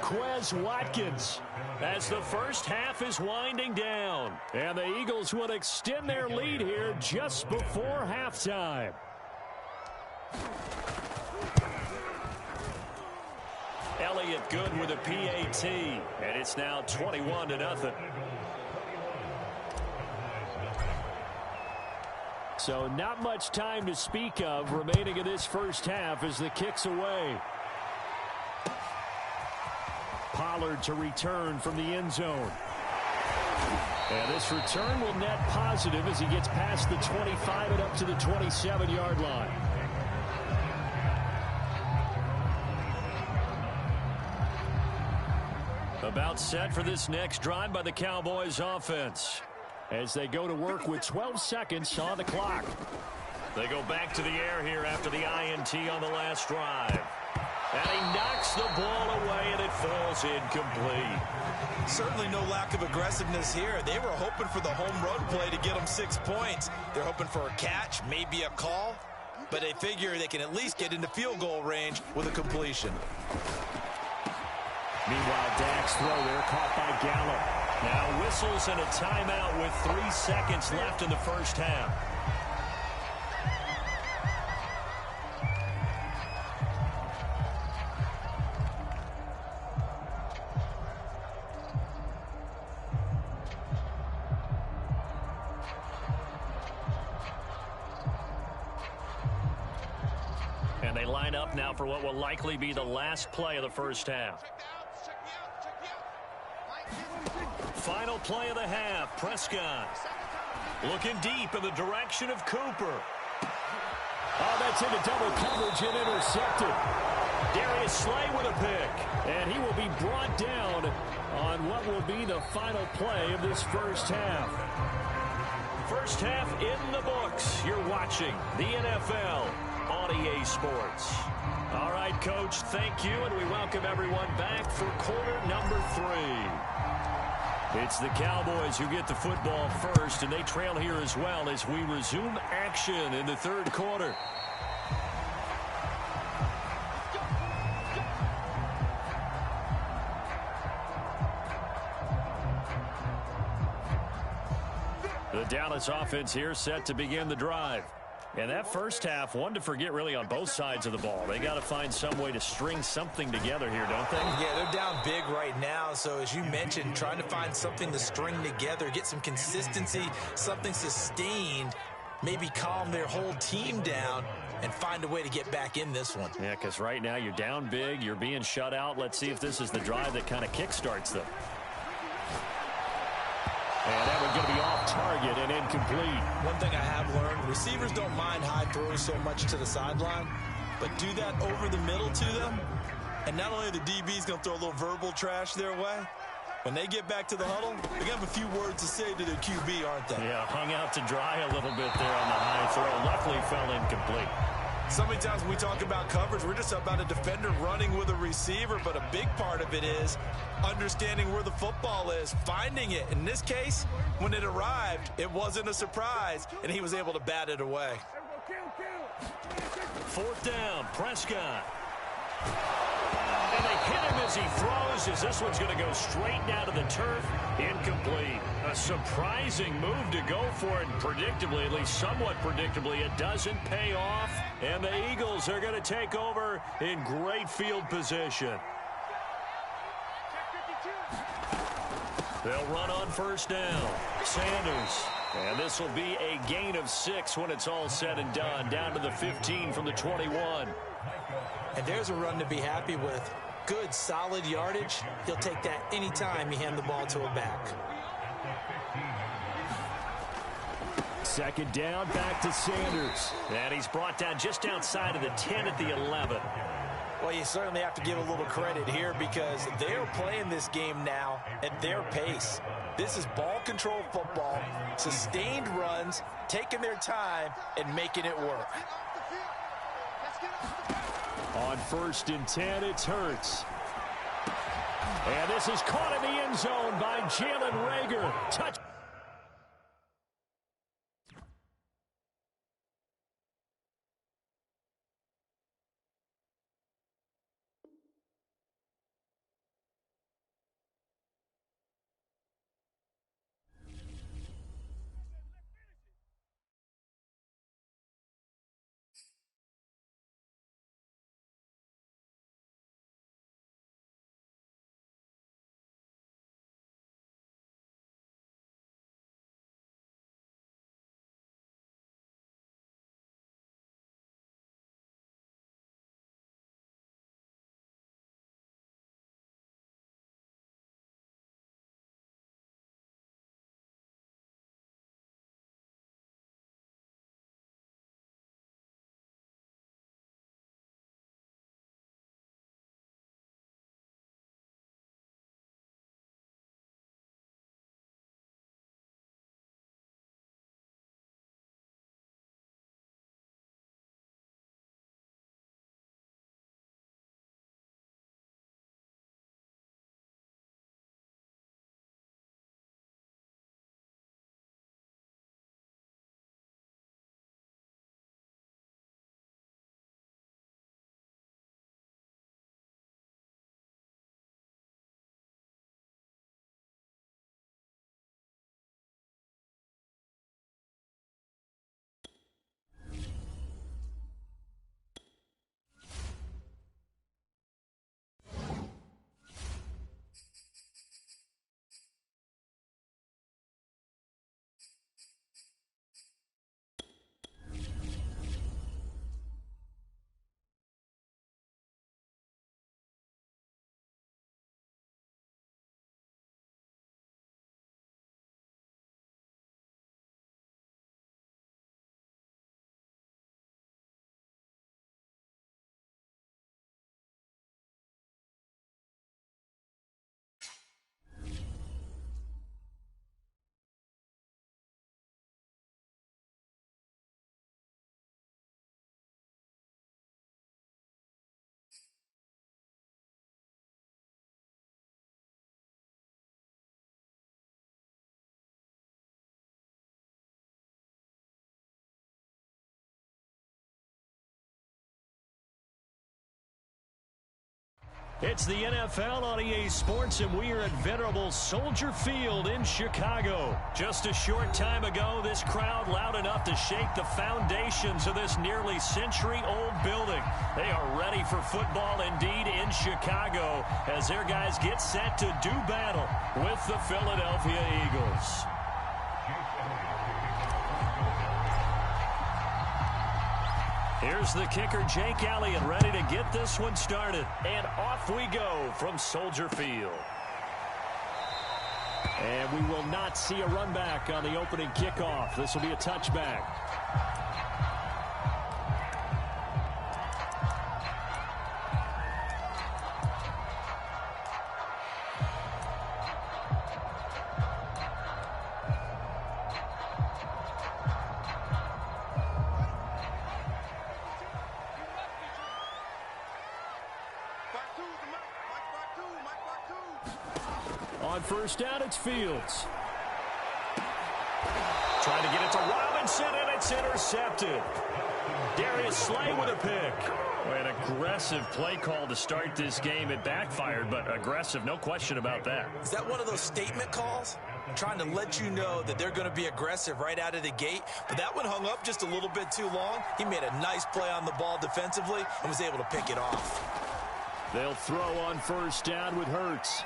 Quez Watkins as the first half is winding down. And the Eagles will extend their lead here just before halftime. Elliott good with a PAT. And it's now 21-0. So not much time to speak of remaining in this first half as the kick's away. Pollard to return from the end zone. And this return will net positive as he gets past the 25 and up to the 27-yard line. About set for this next drive by the Cowboys offense, as they go to work with 12 seconds on the clock. They go back to the air here after the INT on the last drive. And he knocks the ball away, and it falls incomplete. Certainly no lack of aggressiveness here. They were hoping for the home run play to get them 6 points. They're hoping for a catch, maybe a call, but they figure they can at least get into field goal range with a completion. Meanwhile, Dak's throw there caught by Gallup. Now whistles and a timeout with 3 seconds left in the first half. And they line up now for what will likely be the last play of the first half. Final play of the half. Prescott looking deep in the direction of Cooper. Oh, that's into double coverage and intercepted. Darius Slay with a pick. And he will be brought down on what will be the final play of this first half. First half in the books. You're watching the NFL on EA Sports. All right, Coach, thank you, and we welcome everyone back for quarter number 3. It's the Cowboys who get the football first, and they trail here as well as we resume action in the third quarter. The Dallas offense here set to begin the drive. And that first half, one to forget really on both sides of the ball. They got to find some way to string something together here, don't they? Yeah, they're down big right now. So as you mentioned, trying to find something to string together, get some consistency, something sustained, maybe calm their whole team down and find a way to get back in this one. Yeah, because right now you're down big, you're being shut out. Let's see if this is the drive that kind of kickstarts them. And that one's going to be off target and incomplete. One thing I have learned, receivers don't mind high throws so much to the sideline, but do that over the middle to them, and not only are the DBs going to throw a little verbal trash their way, when they get back to the huddle, they're going to have a few words to say to their QB, aren't they? Yeah, hung out to dry a little bit there on the high throw. Luckily fell incomplete. So many times when we talk about coverage, we're just about a defender running with a receiver, but a big part of it is understanding where the football is, finding it. In this case, when it arrived, it wasn't a surprise, and he was able to bat it away. Fourth down, Prescott. And they hit him as he throws, as this one's going to go straight down to the turf. Incomplete. A surprising move to go for it, and predictably, at least somewhat predictably, it doesn't pay off. And the Eagles are going to take over in great field position. They'll run on first down. Sanders. And this will be a gain of 6 when it's all said and done. Down to the 15 from the 21. And there's a run to be happy with. Good, solid yardage. He'll take that anytime you hand the ball to a back. Second down, back to Sanders. And he's brought down just outside of the 10 at the 11. Well, you certainly have to give a little credit here because they're playing this game now at their pace. This is ball control football, sustained runs, taking their time, and making it work. On 1st and 10, it's Hurts. And this is caught in the end zone by Jalen Reagor. Touch. It's the NFL on EA Sports, and we are at venerable Soldier Field in Chicago. Just a short time ago, this crowd loud enough to shake the foundations of this nearly century-old building. They are ready for football indeed in Chicago as their guys get set to do battle with the Philadelphia Eagles. Here's the kicker, Jake Elliott, ready to get this one started. And off we go from Soldier Field. And we will not see a run back on the opening kickoff. This will be a touchback. On first down, it's Fields. Trying to get it to Robinson, and it's intercepted. Darius Slay with a pick. An aggressive play call to start this game. It backfired, but aggressive, no question about that. Is that one of those statement calls? Trying to let you know that they're going to be aggressive right out of the gate. But that one hung up just a little bit too long. He made a nice play on the ball defensively and was able to pick it off. They'll throw on first down with Hurts.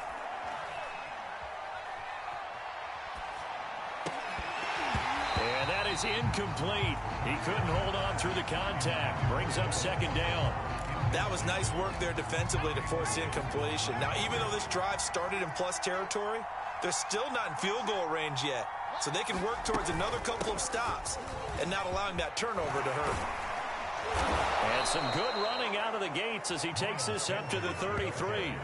And that is incomplete. He couldn't hold on through the contact. Brings up second down. That was nice work there defensively to force incompletion. Now, even though this drive started in plus territory, they're still not in field goal range yet. So they can work towards another couple of stops and not allowing that turnover to hurt. And some good running out of the gates as he takes this up to the 33.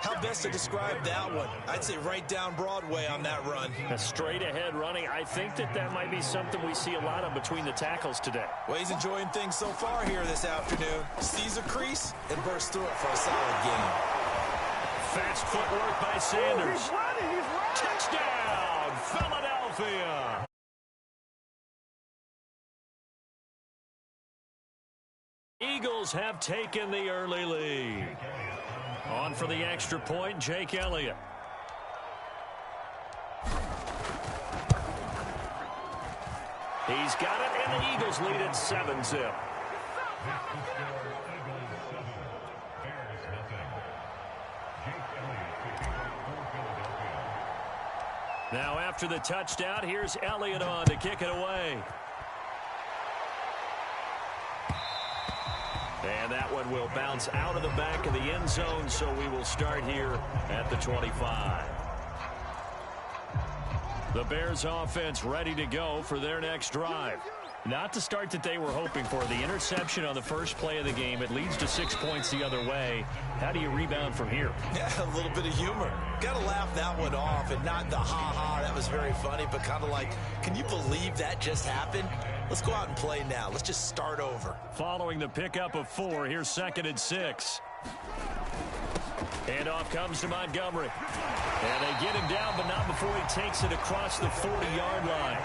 How best to describe that one? I'd say right down Broadway on that run. A straight ahead running. I think that might be something we see a lot of between the tackles today. Well, he's enjoying things so far here this afternoon. Sees a crease and bursts through it for a solid game. Fast footwork by Sanders. He's running. Touchdown, Philadelphia. Eagles have taken the early lead. On for the extra point, Jake Elliott. He's got it, and the Eagles lead at 7-0. Now after the touchdown, here's Elliott on to kick it away. And that one will bounce out of the back of the end zone, so we will start here at the 25. The Bears offense ready to go for their next drive. Not the start that they were hoping for. The interception on the first play of the game. It leads to 6 points the other way. How do you rebound from here? Yeah, a little bit of humor. Got to laugh that one off, and not the ha-ha, that was very funny, but kind of like, can you believe that just happened? Let's go out and play now. Let's just start over. Following the pickup of 4, here's 2nd and 6. Handoff comes to Montgomery. And they get him down, but not before he takes it across the 40-yard line.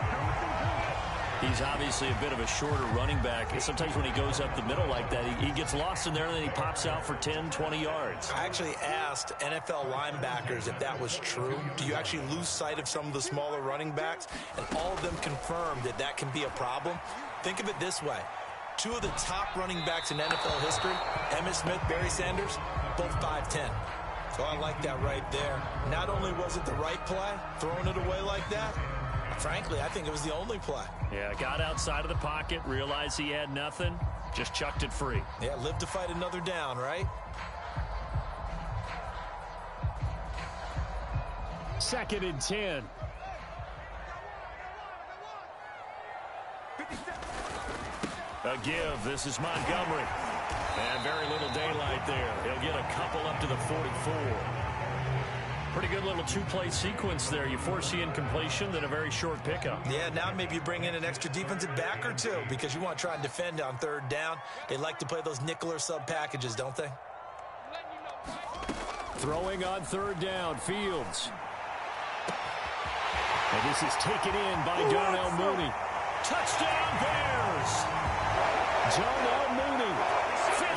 He's obviously a bit of a shorter running back. And sometimes when he goes up the middle like that, he gets lost in there, and then he pops out for 10, 20 yards. I actually asked NFL linebackers if that was true. Do you actually lose sight of some of the smaller running backs? And all of them confirmed that that can be a problem. Think of it this way. 2 of the top running backs in NFL history, Emmitt Smith, Barry Sanders, both 5'10". So I like that right there. Not only was it the right play, throwing it away like that, frankly, I think it was the only play. Yeah, got outside of the pocket, realized he had nothing, just chucked it free. Yeah, live to fight another down, right? 2nd and 10. A give. This is Montgomery. And very little daylight there. He'll get a couple up to the 44. Pretty good little 2-play sequence there. You force the incompletion, then a very short pickup. Yeah, now maybe you bring in an extra defensive back or 2 because you want to try and defend on 3rd down. They like to play those nickel or sub packages, don't they? Throwing on 3rd down, Fields. And this is taken in by Darnell Mooney. Touchdown, Bears! Darnell Mooney,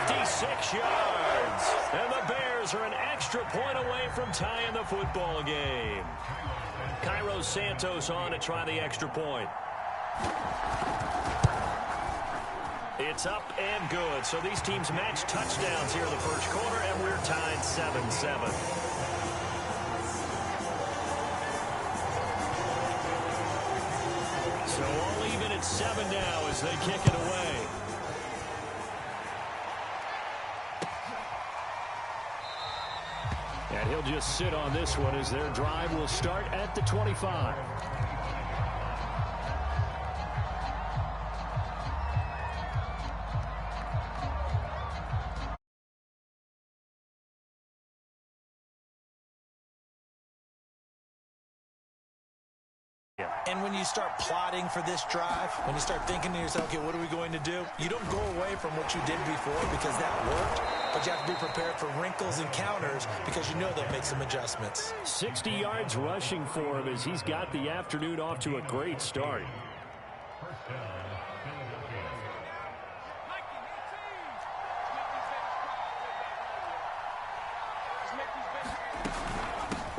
56 yards. yards. And the Bears are an extra point away from tying the football game. Cairo Santos on to try the extra point. It's up and good. So these teams match touchdowns here in the first quarter, and we're tied 7-7. So all even at 7 now as they kick it away. And he'll just sit on this one as their drive will start at the 25. And when you start plotting for this drive, when you start thinking to yourself, okay, what are we going to do? You don't go away from what you did before because that worked, but you have to be prepared for wrinkles and counters because you know they'll make some adjustments. 60 yards rushing for him as he's got the afternoon off to a great start.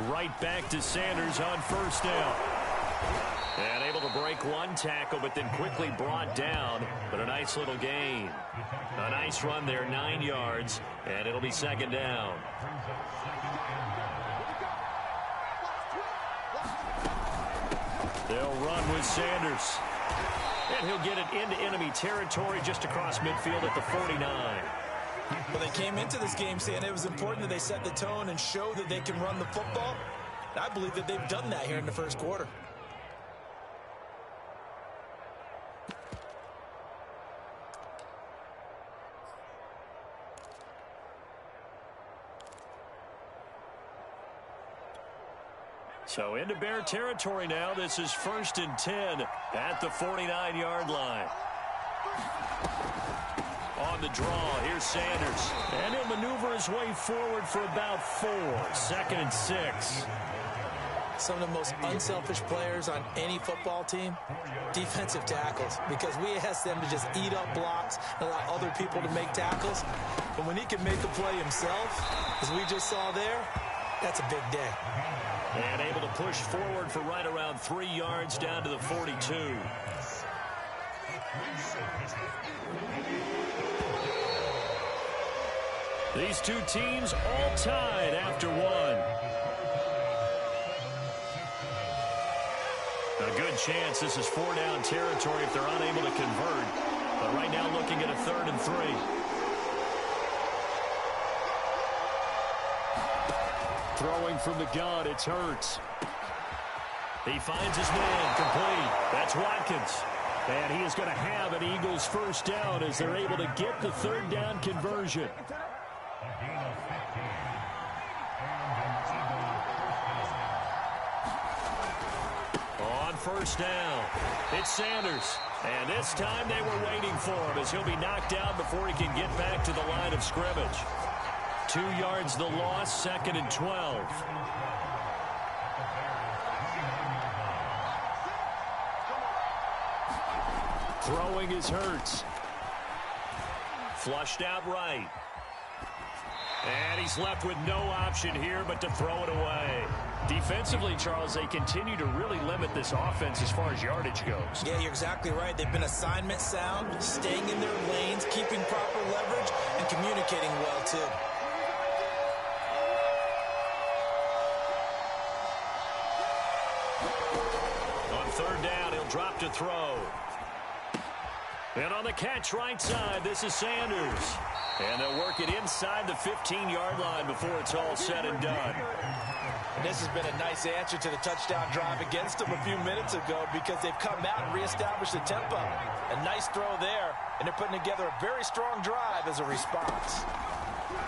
Right back to Sanders on first down. And able to break one tackle, but then quickly brought down. But a nice little gain. A nice run there, 9 yards, and it'll be second down. They'll run with Sanders. And he'll get it into enemy territory just across midfield at the 49. Well, they came into this game saying it was important that they set the tone and show that they can run the football. And I believe that they've done that here in the first quarter. So into Bear territory now. This is 1st and 10 at the 49-yard line. On the draw, here's Sanders. And he'll maneuver his way forward for about 4. 2nd and 6. Some of the most unselfish players on any football team, defensive tackles, because we ask them to just eat up blocks and allow other people to make tackles. But when he can make a play himself, as we just saw there, that's a big day. And able to push forward for right around 3 yards down to the 42. These two teams all tied after one. A good chance this is 4-down territory if they're unable to convert. But right now looking at a 3rd and 3. Throwing from the gun, it's Hurts. He finds his man complete. That's Watkins. And he is going to have an Eagles first down as they're able to get the 3rd down conversion. On first down, it's Sanders. And this time they were waiting for him as he'll be knocked down before he can get back to the line of scrimmage. 2 yards the loss, 2nd and 12. Throwing is Hurts. Flushed out right. And he's left with no option here but to throw it away. Defensively, Charles, they continue to really limit this offense as far as yardage goes. Yeah, you're exactly right. They've been assignment sound, staying in their lanes, keeping proper leverage, and communicating well, too. On 3rd down, he'll drop to throw. And on the catch right side, this is Sanders. And they'll work it inside the 15-yard line before it's all said and done. And this has been a nice answer to the touchdown drive against them a few minutes ago because they've come out and reestablished the tempo. A nice throw there, and they're putting together a very strong drive as a response.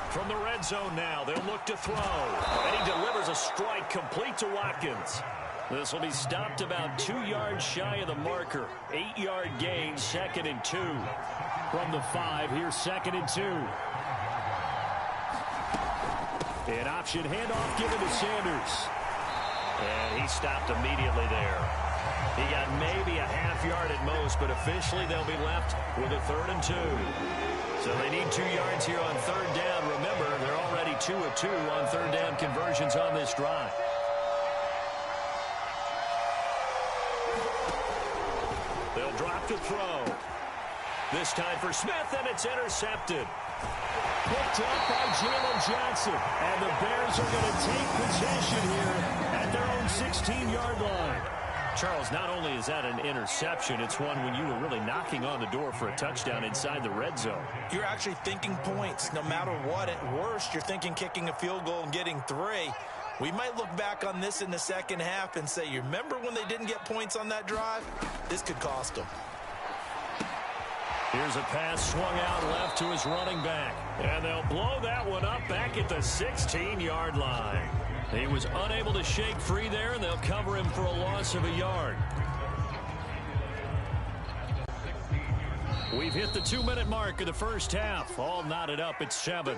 From the red zone now, they'll look to throw. And he delivers a strike complete to Watkins. This will be stopped about 2 yards shy of the marker. 8-yard gain, 2nd and 2. From the 5, here's 2nd and 2. An option handoff given to Sanders. And he stopped immediately there. He got maybe a half yard at most, but officially they'll be left with a 3rd and 2. So they need 2 yards here on third down. Remember, they're already 2 of 2 on third down conversions on this drive. They'll drop to throw. This time for Smith, and it's intercepted. Picked up by Jalen Johnson. And the Bears are going to take possession here at their own 16-yard line. Charles, not only is that an interception, it's one when you were really knocking on the door for a touchdown inside the red zone. You're actually thinking points. No matter what, at worst, you're thinking kicking a field goal and getting 3. We might look back on this in the second half and say, you remember when they didn't get points on that drive? This could cost them. Here's a pass swung out left to his running back. And they'll blow that one up back at the 16-yard line. He was unable to shake free there, and they'll cover him for a loss of a yard. We've hit the 2-minute mark of the first half. All knotted up at 7.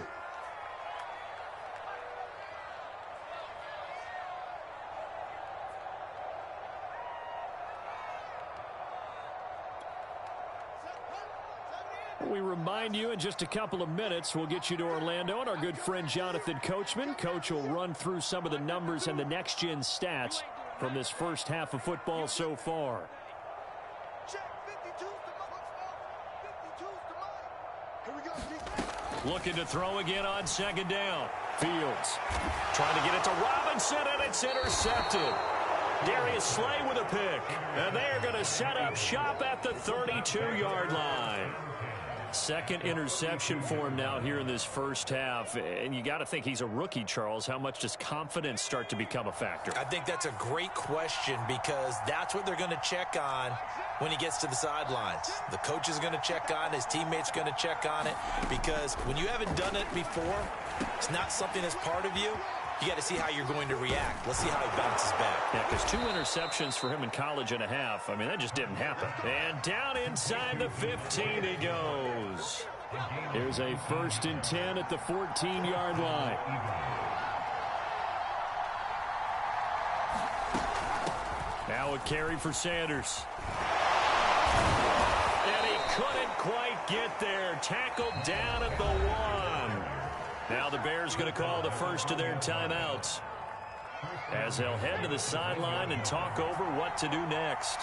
We remind you in just a couple of minutes, we'll get you to Orlando and our good friend Jonathan Coachman. Coach will run through some of the numbers and the next-gen stats from this first half of football so far. Looking to throw again on second down. Fields trying to get it to Robinson, and it's intercepted. Darius Slay with a pick. And they are going to set up shop at the 32-yard line. Second interception for him now here in this first half. And you got to think he's a rookie, Charles. How much does confidence start to become a factor? I think that's a great question because that's what they're going to check on when he gets to the sidelines. The coach is going to check on it. His teammates are going to check on it because when you haven't done it before, it's not something that's part of you. You got to see how you're going to react. Let's see how he bounces back. Yeah, because 2 interceptions for him in college and a half. I mean, that just didn't happen. And down inside the 15 he goes. Here's a 1st and 10 at the 14-yard line. Now a carry for Sanders. And he couldn't quite get there. Tackled down at the 1. Now the Bears going to call the first of their timeouts as they'll head to the sideline and talk over what to do next.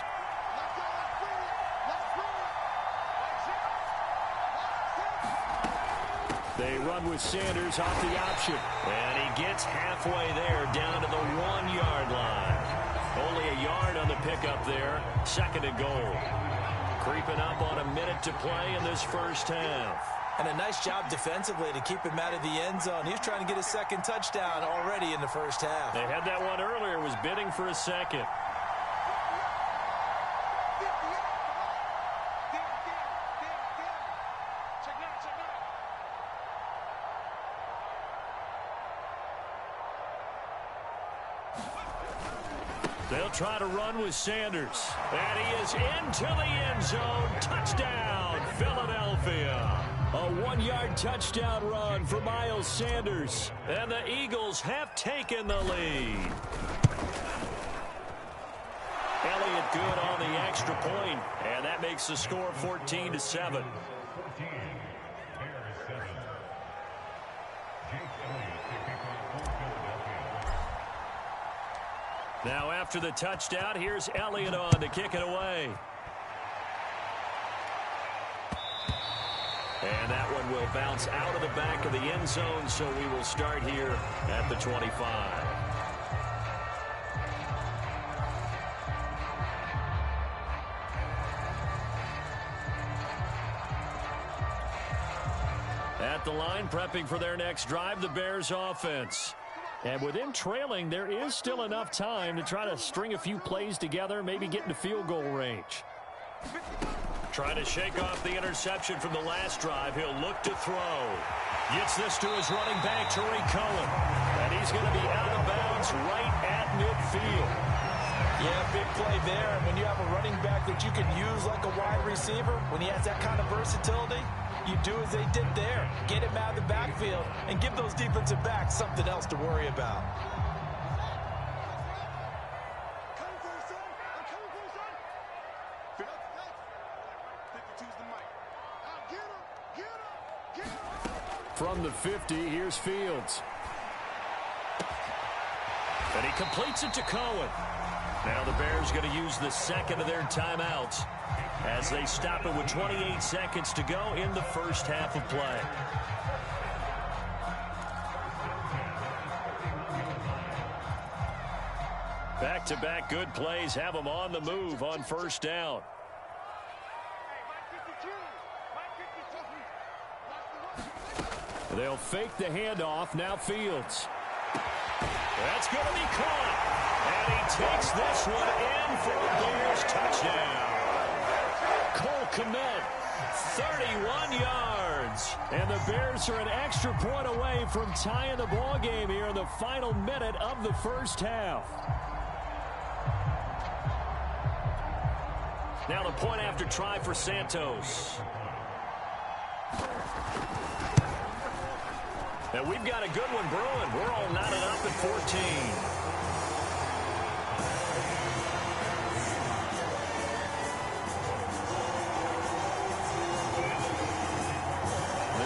They run with Sanders off the option. And he gets halfway there down to the 1-yard line. Only a yard on the pickup there. 2nd and goal. Creeping up on a minute to play in this first half. And a nice job defensively to keep him out of the end zone. He was trying to get his 2nd touchdown already in the first half. They had that one earlier, was bidding for a 2nd. They'll try to run with Sanders. And he is into the end zone. Touchdown, Philadelphia. A 1-yard touchdown run for Miles Sanders. And the Eagles have taken the lead. Elliott good on the extra point, and that makes the score 14-7. Now after the touchdown, here's Elliott on to kick it away. And that one will bounce out of the back of the end zone, so we will start here at the 25. At the line, prepping for their next drive, the Bears offense. And with them trailing, there is still enough time to try to string a few plays together, maybe get into field goal range. Trying to shake off the interception from the last drive. He'll look to throw. Gets this to his running back, Tariq Cohen. And he's going to be out of bounds right at midfield. Yeah, big play there. And when you have a running back that you can use like a wide receiver, when he has that kind of versatility, you do as they did there. Get him out of the backfield and give those defensive backs something else to worry about. From the 50, here's Fields. And he completes it to Cohen. Now the Bears going to use the second of their timeouts as they stop it with 28 seconds to go in the first half of play. Back-to-back good plays have them on the move on first down. They'll fake the handoff. Now Fields. That's going to be caught. And he takes this one in for a Bears touchdown. Cole Kmet, 31 yards. And the Bears are an extra point away from tying the ball game here in the final minute of the first half. Now the point after try for Santos. And we've got a good one brewing. We're all knotted up at 14.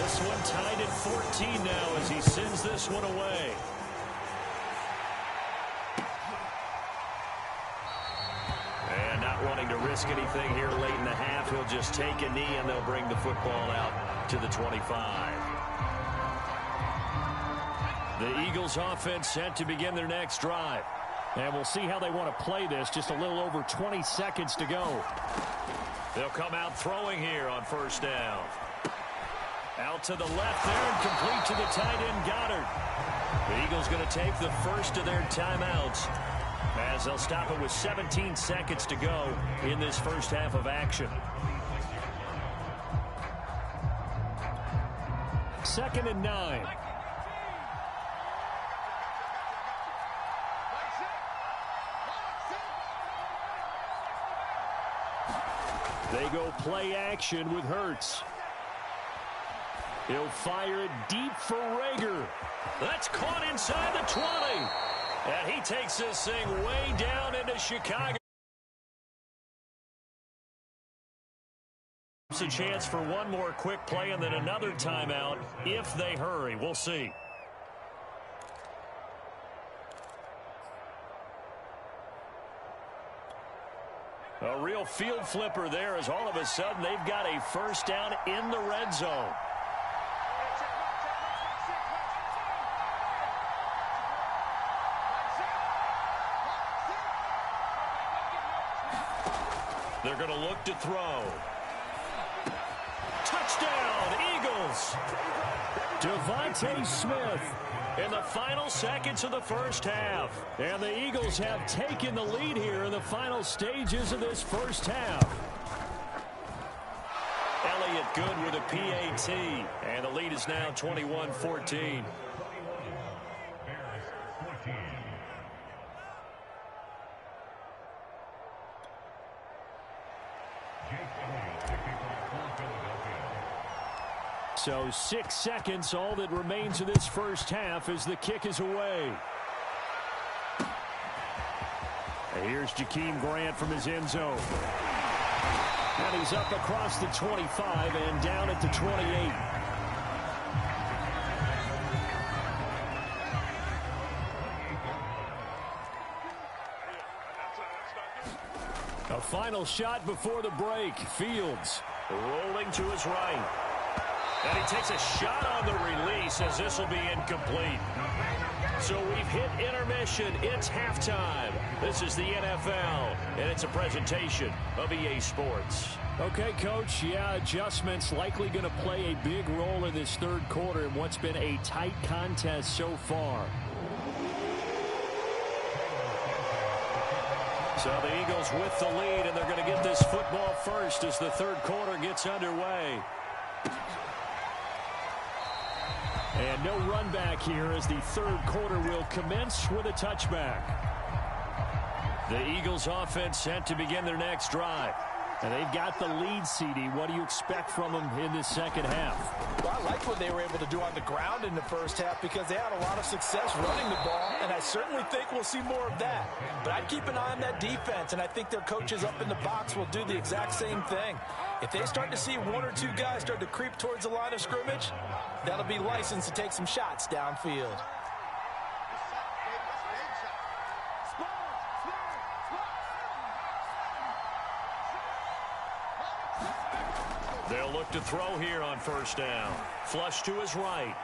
This one tied at 14 now as he sends this one away. And not wanting to risk anything here late in the half, he'll just take a knee and they'll bring the football out to the 25. The Eagles offense set to begin their next drive. And we'll see how they want to play this. Just a little over 20 seconds to go. They'll come out throwing here on first down. Out to the left there and complete to the tight end Goddard. The Eagles going to take the first of their timeouts as they'll stop it with 17 seconds to go in this first half of action. Second and 9. They go play action with Hurts. He'll fire it deep for Rager. That's caught inside the 20. And he takes this thing way down into Chicago. It's a chance for one more quick play and then another timeout if they hurry. We'll see. A real field flipper there as all of a sudden they've got a first down in the red zone. They're going to look to throw. Touchdown, Eagles. Devontae Smith in the final seconds of the first half. And the Eagles have taken the lead here in the final stages of this first half. Elliott good with a PAT. And the lead is now 21-14. So 6 seconds, all that remains of this first half as the kick is away. And here's Jakeem Grant from his end zone. And he's up across the 25 and down at the 28. A final shot before the break. Fields rolling to his right. And he takes a shot on the release as this will be incomplete. So we've hit intermission. It's halftime. This is the NFL, and it's a presentation of EA Sports. Okay, Coach, yeah, adjustments likely going to play a big role in this third quarter in what's been a tight contest so far. So the Eagles with the lead, and they're going to get this football first as the third quarter gets underway. And no run back here as the third quarter will commence with a touchback. The Eagles offense set to begin their next drive. And they've got the lead, CD. What do you expect from them in this second half? Well, I like what they were able to do on the ground in the first half because they had a lot of success running the ball, and I certainly think we'll see more of that. But I'd keep an eye on that defense, and I think their coaches up in the box will do the exact same thing. If they start to see one or two guys start to creep towards the line of scrimmage, that'll be license to take some shots downfield. They'll look to throw here on first down. Flush to his right.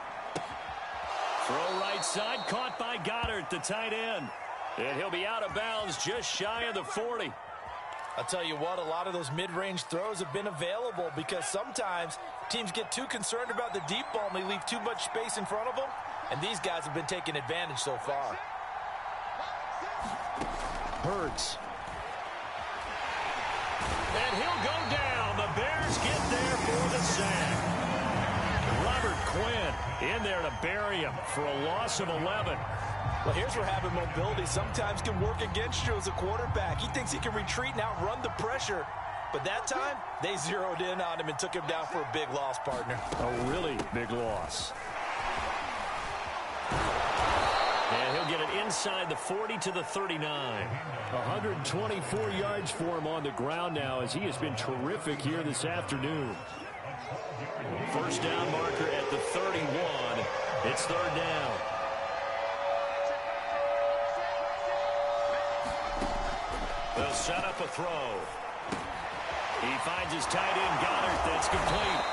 Throw right side, caught by Goddard, the tight end. And he'll be out of bounds just shy of the 40. I'll tell you what, a lot of those mid-range throws have been available because sometimes teams get too concerned about the deep ball and they leave too much space in front of them, and these guys have been taking advantage so far. Hurts. And he'll go down. The Bears get there for the sack. Robert Quinn in there to bury him for a loss of 11. Well, here's where having mobility sometimes can work against you as a quarterback. He thinks he can retreat and outrun the pressure. But that time, they zeroed in on him and took him down for a big loss, partner. A really big loss. And he'll get it inside the 40 to the 39. 124 yards for him on the ground now as he has been terrific here this afternoon. First down marker at the 31. It's third down. They'll set up a throw. He finds his tight end, Goddard. That's complete.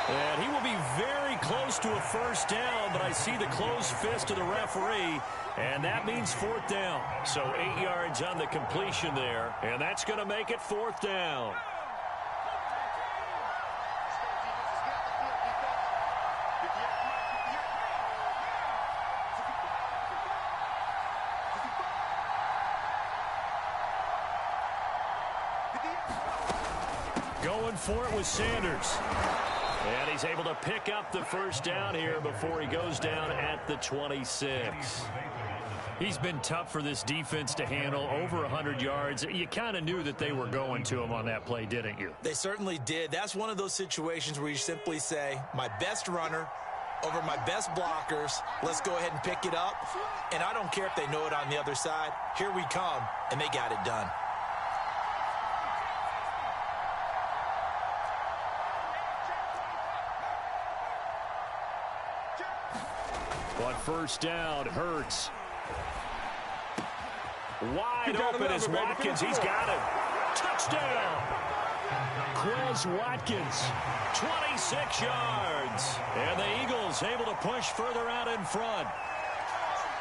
And he will be very close to a first down, but I see the closed fist of the referee, and that means fourth down. So 8 yards on the completion there, and that's going to make it fourth down. Going for it with Sanders. And he's able to pick up the first down here before he goes down at the 26. He's been tough for this defense to handle, over 100 yards. You kind of knew that they were going to him on that play, didn't you? They certainly did. That's one of those situations where you simply say, my best runner over my best blockers, let's go ahead and pick it up. And I don't care if they know it on the other side. Here we come, and they got it done. On first down, Hurts. Wide open is Watkins. He's got it. Touchdown. Quez Watkins. 26 yards. And the Eagles able to push further out in front.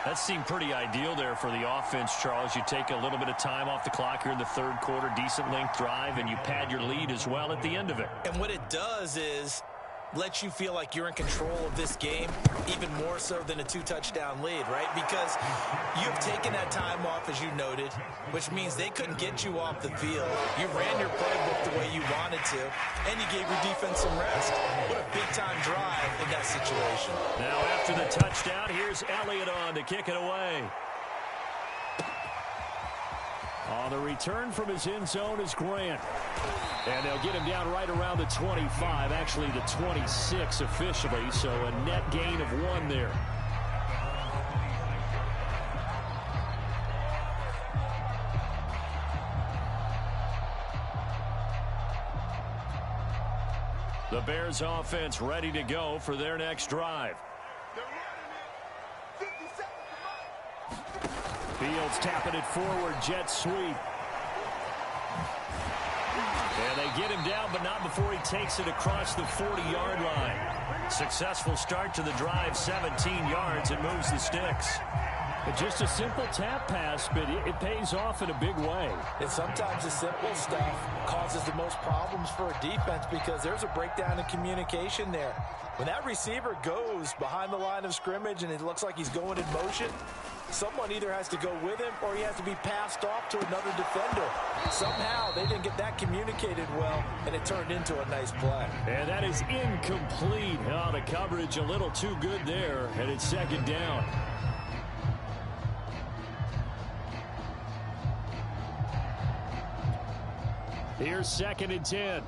That seemed pretty ideal there for the offense, Charles. You take a little bit of time off the clock here in the third quarter, decent length drive, and you pad your lead as well at the end of it. And what it does is lets you feel like you're in control of this game even more so than a 2-touchdown lead, right? Because you've taken that time off, as you noted, which means they couldn't get you off the field. You ran your playbook the way you wanted to, and you gave your defense some rest. What a big-time drive in that situation. Now after the touchdown, here's Elliott on to kick it away. On the return from his end zone is Grant. And they'll get him down right around the 25, actually the 26 officially, so a net gain of 1 there. The Bears offense ready to go for their next drive. Fields tapping it forward, jet sweep. And they get him down, but not before he takes it across the 40-yard line. Successful start to the drive, 17 yards, and moves the sticks. Just a simple tap pass, but it pays off in a big way. And sometimes the simple stuff causes the most problems for a defense because there's a breakdown in communication there. When that receiver goes behind the line of scrimmage and it looks like he's going in motion, someone either has to go with him or he has to be passed off to another defender. Somehow they didn't get that communicated well, and it turned into a nice play. And that is incomplete. Oh, the coverage a little too good there, and it's second down. Here's second and 10.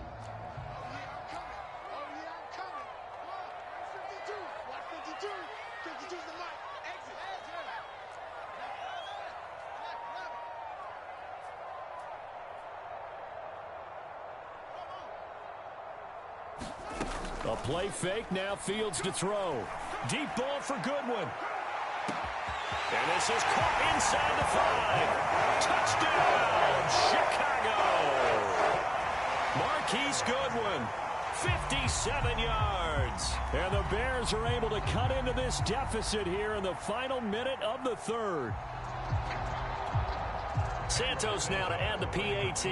A play fake, now Fields to throw. Deep ball for Goodwin. And this is caught inside the 5. Touchdown, Chicago! Marquise Goodwin, 57 yards. And the Bears are able to cut into this deficit here in the final minute of the third. Santos now to add the PAT.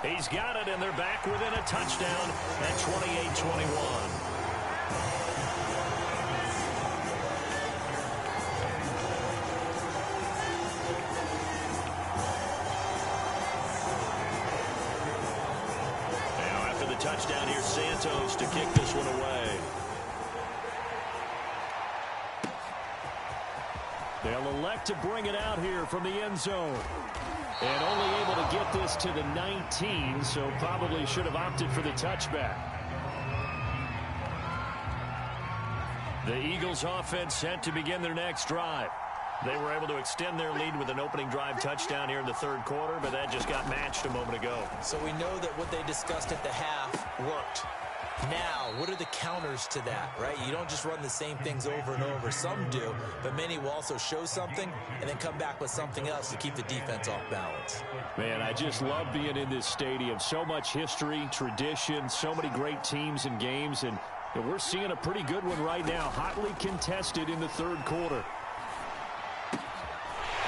He's got it, and they're back within a touchdown at 28-21. Now after the touchdown, here's Santos to kick this one away. They'll elect to bring it out here from the end zone. And only able to get this to the 19, so probably should have opted for the touchback. The Eagles offense set to begin their next drive. They were able to extend their lead with an opening drive touchdown here in the third quarter, but that just got matched a moment ago. So we know that what they discussed at the half worked. Now, what are the counters to that, right? You don't just run the same things over and over. Some do, but many will also show something and then come back with something else to keep the defense off balance. Man, I just love being in this stadium. So much history, tradition, so many great teams and games, and we're seeing a pretty good one right now, hotly contested in the third quarter.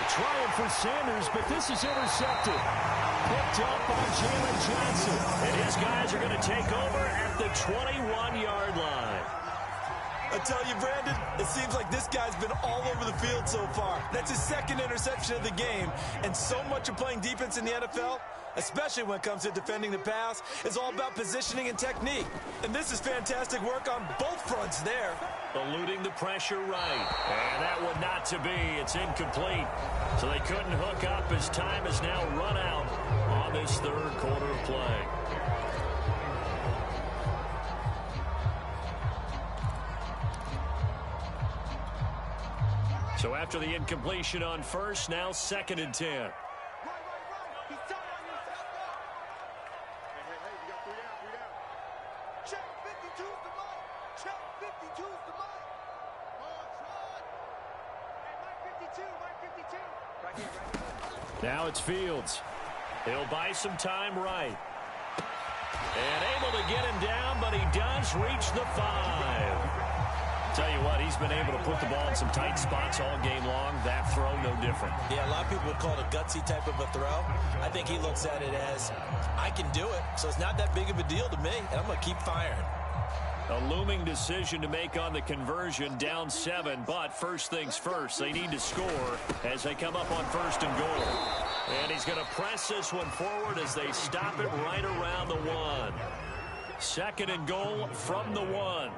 Trying for Sanders, but this is intercepted. Picked up by Jalen Johnson. And his guys are going to take over at the 21-yard line. I tell you, Brandon, it seems like this guy's been all over the field so far. That's his second interception of the game. And so much of playing defense in the NFL, especially when it comes to defending the pass, is all about positioning and technique. And this is fantastic work on both fronts there. Eluding the pressure right. And that one not to be. It's incomplete. So they couldn't hook up as time has now run out on this third quarter of play. So after the incompletion on first, now 2nd and 10. Now it's Fields. He'll buy some time right. And able to get him down, but he does reach the 5. Tell you what, he's been able to put the ball in some tight spots all game long. That throw, no different. Yeah, a lot of people would call it a gutsy type of a throw. I think he looks at it as, I can do it, so it's not that big of a deal to me, and I'm going to keep firing. A looming decision to make on the conversion, down 7, but first things first, they need to score as they come up on 1st and goal. And he's going to press this one forward as they stop it right around the 1. 2nd and goal from the 1.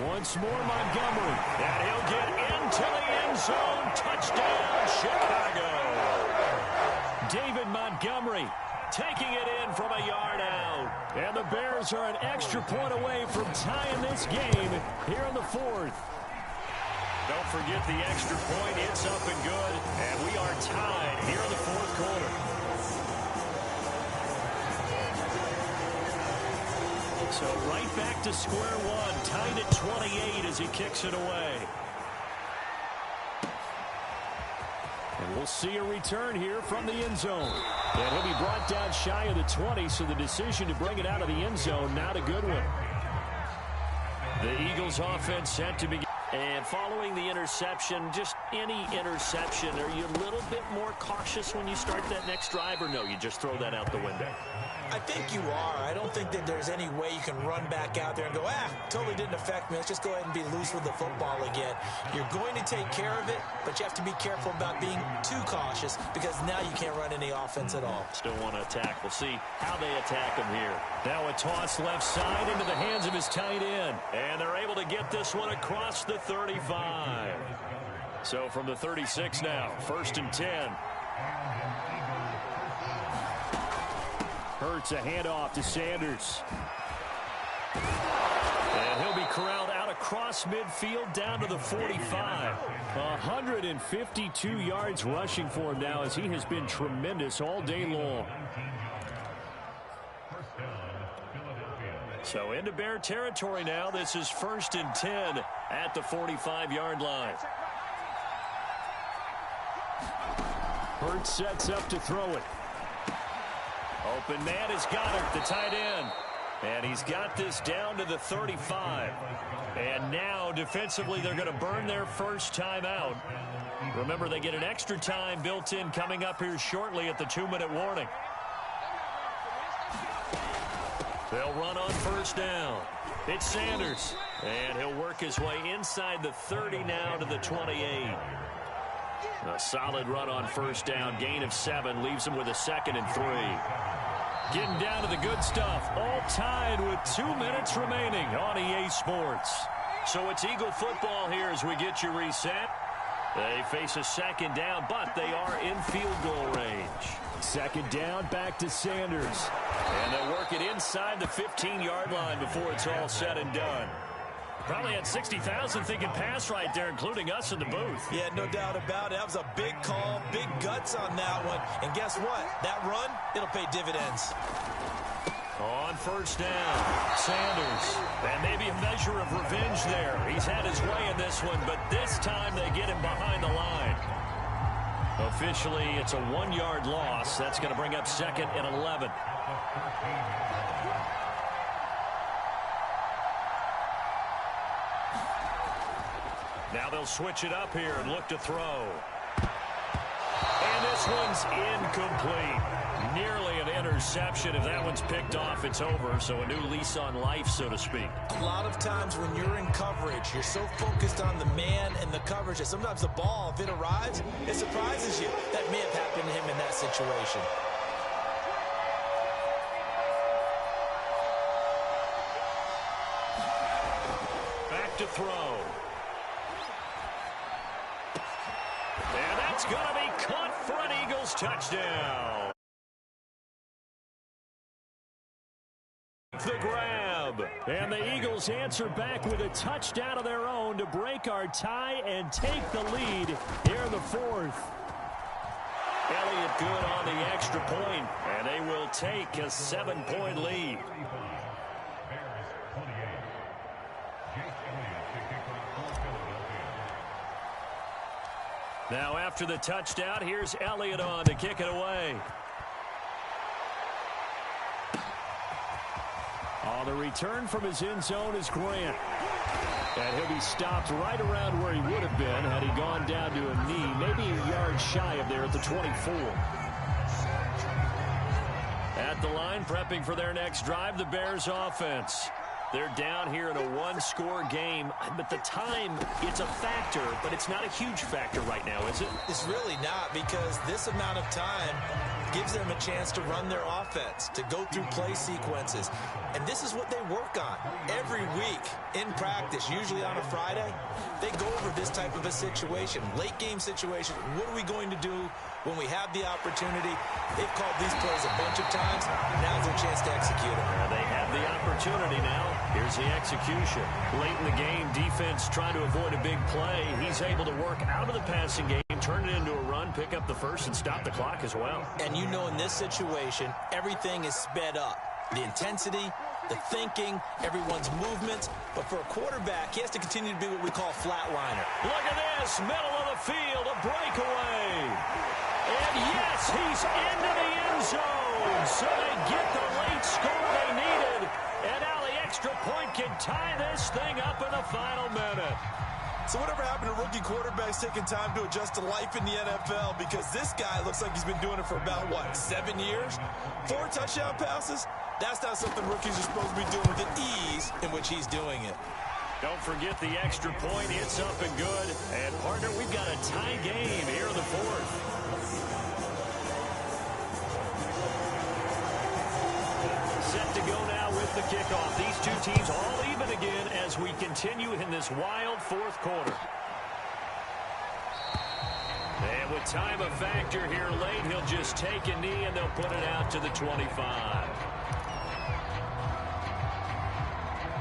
Once more, Montgomery. And he'll get into the end zone. Touchdown, Chicago. David Montgomery taking it in from a yard out. And the Bears are an extra point away from tying this game here in the 4th. Don't forget the extra point. It's up and good. And we are tied here in the 4th quarter. So right back to square one. Tied at 28 as he kicks it away. And we'll see a return here from the end zone. And he'll be brought down shy of the 20, so the decision to bring it out of the end zone, not a good one. The Eagles offense set to begin. And following the interception, just any interception, are you a little bit more cautious when you start that next drive, or no, you just throw that out the window? I think you are. I don't think that there's any way you can run back out there and go, totally didn't affect me. Let's just go ahead and be loose with the football again. You're going to take care of it, but you have to be careful about being too cautious because now you can't run any offense at all. Still want to attack. We'll see how they attack him here. Now a toss left side into the hands of his tight end. And they're able to get this one across the 35. So from the 36 now, 1st and 10. Hurts a handoff to Sanders. And he'll be corralled out across midfield down to the 45. 152 yards rushing for him now as he has been tremendous all day long. So into Bear territory now. This is 1st and 10 at the 45-yard line. Hurts sets up to throw it. Open man is Goddard, the tight end. And he's got this down to the 35. And now, defensively, they're going to burn their first time out. Remember, they get an extra time built in coming up here shortly at the 2-minute warning. They'll run on first down. It's Sanders. And he'll work his way inside the 30 now to the 28. A solid run on first down. Gain of 7 leaves him with a 2nd and 3. Getting down to the good stuff. All tied with 2 minutes remaining on EA Sports. So it's Eagle football here as we get you reset. They face a 2nd down, but they are in field goal range. 2nd down, back to Sanders. And they'll work it inside the 15-yard line before it's all said and done. Probably had 60,000 thinking pass right there, including us in the booth. Yeah, no doubt about it. That was a big call, big guts on that one. And guess what? That run, it'll pay dividends. On first down, Sanders. And maybe a measure of revenge there. He's had his way in this one, but this time they get him behind the line. Officially, it's a 1-yard loss. That's going to bring up 2nd and 11. Now they'll switch it up here and look to throw. And this one's incomplete. Nearly an interception. If that one's picked off, it's over. So a new lease on life, so to speak. A lot of times when you're in coverage, you're so focused on the man and the coverage that sometimes the ball, if it arrives, it surprises you. That may have happened to him in that situation. Back to throw. And that's going to be caught for an Eagles touchdown. The grab. And the Eagles answer back with a touchdown of their own to break our tie and take the lead here in the 4th. Elliott good on the extra point, and they will take a 7-point lead. Now after the touchdown, here's Elliott on to kick it away. On the return from his end zone is Grant. And he'll be stopped right around where he would have been had he gone down to a knee, maybe a yard shy of there at the 24. At the line, prepping for their next drive, the Bears offense. They're down here in a 1-score game, but the time, it's a factor, but it's not a huge factor right now, is it? It's really not, because this amount of time gives them a chance to run their offense, to go through play sequences. And this is what they work on every week in practice, usually on a Friday. They go over this type of a situation, late game situation. What are we going to do when we have the opportunity? They've called these plays a bunch of times. Now's their chance to execute them. They have the opportunity now. Here's the execution. Late in the game, defense trying to avoid a big play. He's able to work out of the passing game, turn it into a run, pick up the first, and stop the clock as well. And you know, in this situation, everything is sped up. The intensity, the thinking, everyone's movements. But for a quarterback, he has to continue to be what we call flatliner. Look at this, middle of the field, a breakaway. And yes, he's into the end zone. So they get the late score they needed. And now the extra point can tie this thing up in the final minute. So whatever happened to rookie quarterbacks taking time to adjust to life in the NFL? Because this guy looks like he's been doing it for about, 7 years? 4 touchdown passes? That's not something rookies are supposed to be doing with the ease in which he's doing it. Don't forget the extra point. It's up and good. And, partner, we've got a tie game here in the 4th. Set to go now with the kickoff. These two teams all even again as we continue in this wild 4th quarter. And with time a factor here late, he'll just take a knee and they'll put it out to the 25.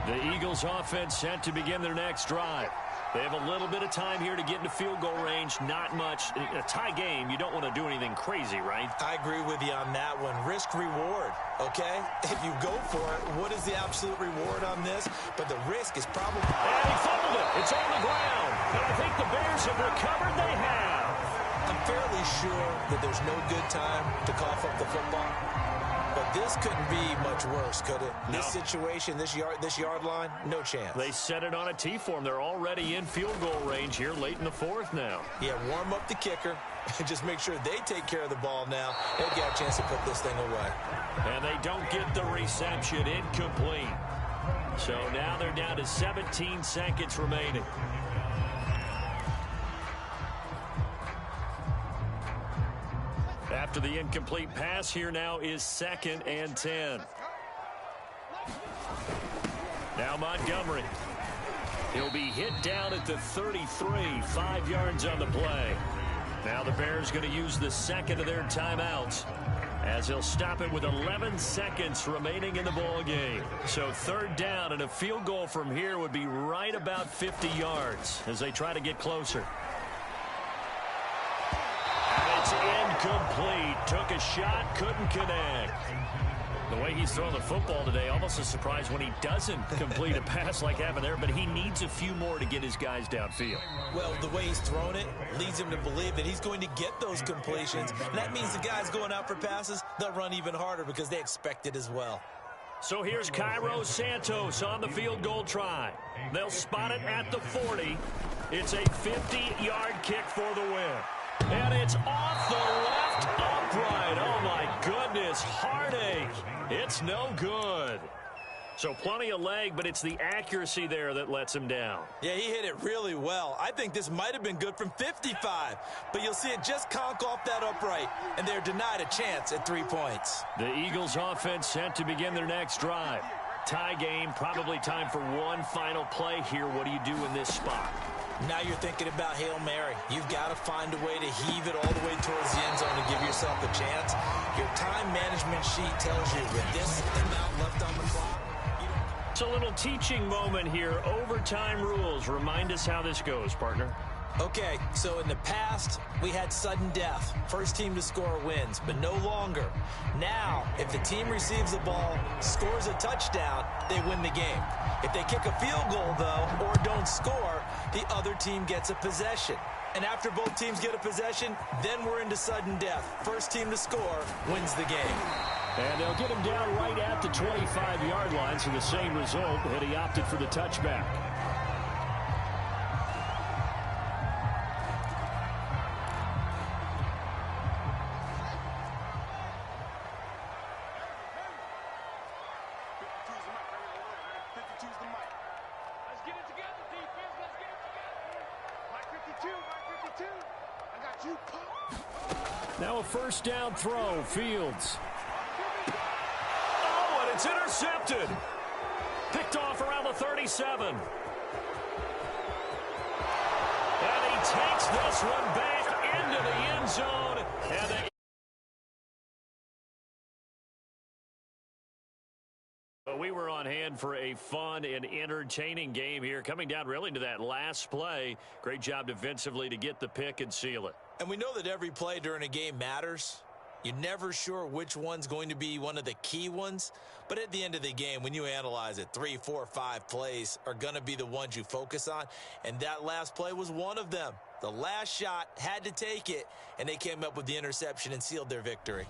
The Eagles offense set to begin their next drive. They have a little bit of time here to get into field goal range. Not much. In a tie game, you don't want to do anything crazy, right? I agree with you on that one. Risk reward, okay? If you go for it, what is the absolute reward on this? But the risk is probably... And he fumbled it. It's on the ground. And I think the Bears have recovered. They have. I'm fairly sure that there's no good time to cough up the football. But this couldn't be much worse, could it? No. This situation, this yard line, no chance. They set it on a tee for him. They're already in field goal range here late in the fourth now. Yeah, warm up the kicker and just make sure they take care of the ball now. They've got a chance to put this thing away. And they don't get the reception. Incomplete. So now they're down to 17 seconds remaining. After the incomplete pass, here now is 2nd and 10. Now Montgomery. He'll be hit down at the 33, 5 yards on the play. Now the Bears going to use the second of their timeouts as he'll stop it with 11 seconds remaining in the ball game. So 3rd down, and a field goal from here would be right about 50 yards as they try to get closer. It's incomplete. Took a shot, couldn't connect. The way he's throwing the football today, almost a surprise when he doesn't complete a pass like happened there, but he needs a few more to get his guys downfield. Well, the way he's thrown it leads him to believe that he's going to get those completions. And that means the guys going out for passes, they'll run even harder because they expect it as well. So here's Cairo Santos on the field goal try. They'll spot it at the 40. It's a 50-yard kick for the win. And it's off the left upright. Oh, my goodness. Heartache. It's no good. So plenty of leg, but it's the accuracy there that lets him down. Yeah, he hit it really well. I think this might have been good from 55. But you'll see it just conk off that upright, and they're denied a chance at 3 points. The Eagles offense set to begin their next drive. Tie game, probably time for one final play here. What do you do in this spot? Now you're thinking about Hail Mary. You've got to find a way to heave it all the way towards the end zone to give yourself a chance. Your time management sheet tells you with this amount left on the clock. It's a little teaching moment here. Overtime rules. Remind us how this goes, partner. Okay, so in the past, we had sudden death. First team to score wins, but no longer. Now, if the team receives the ball, scores a touchdown, they win the game. If they kick a field goal, though, or don't score, the other team gets a possession. And after both teams get a possession, then we're into sudden death. First team to score wins the game. And they'll get him down right at the 25-yard line, so the same result, and he opted for the touchback. Now a first down throw, Fields. Oh, and it's intercepted. Picked off around the 37. And he takes this one back into the end zone. And we were on hand for a fun and entertaining game here. Coming down really to that last play. Great job defensively to get the pick and seal it. And we know that every play during a game matters. You're never sure which one's going to be one of the key ones. But at the end of the game, when you analyze it, 3, 4, 5 plays are going to be the ones you focus on. And that last play was one of them. The last shot had to take it, and they came up with the interception and sealed their victory.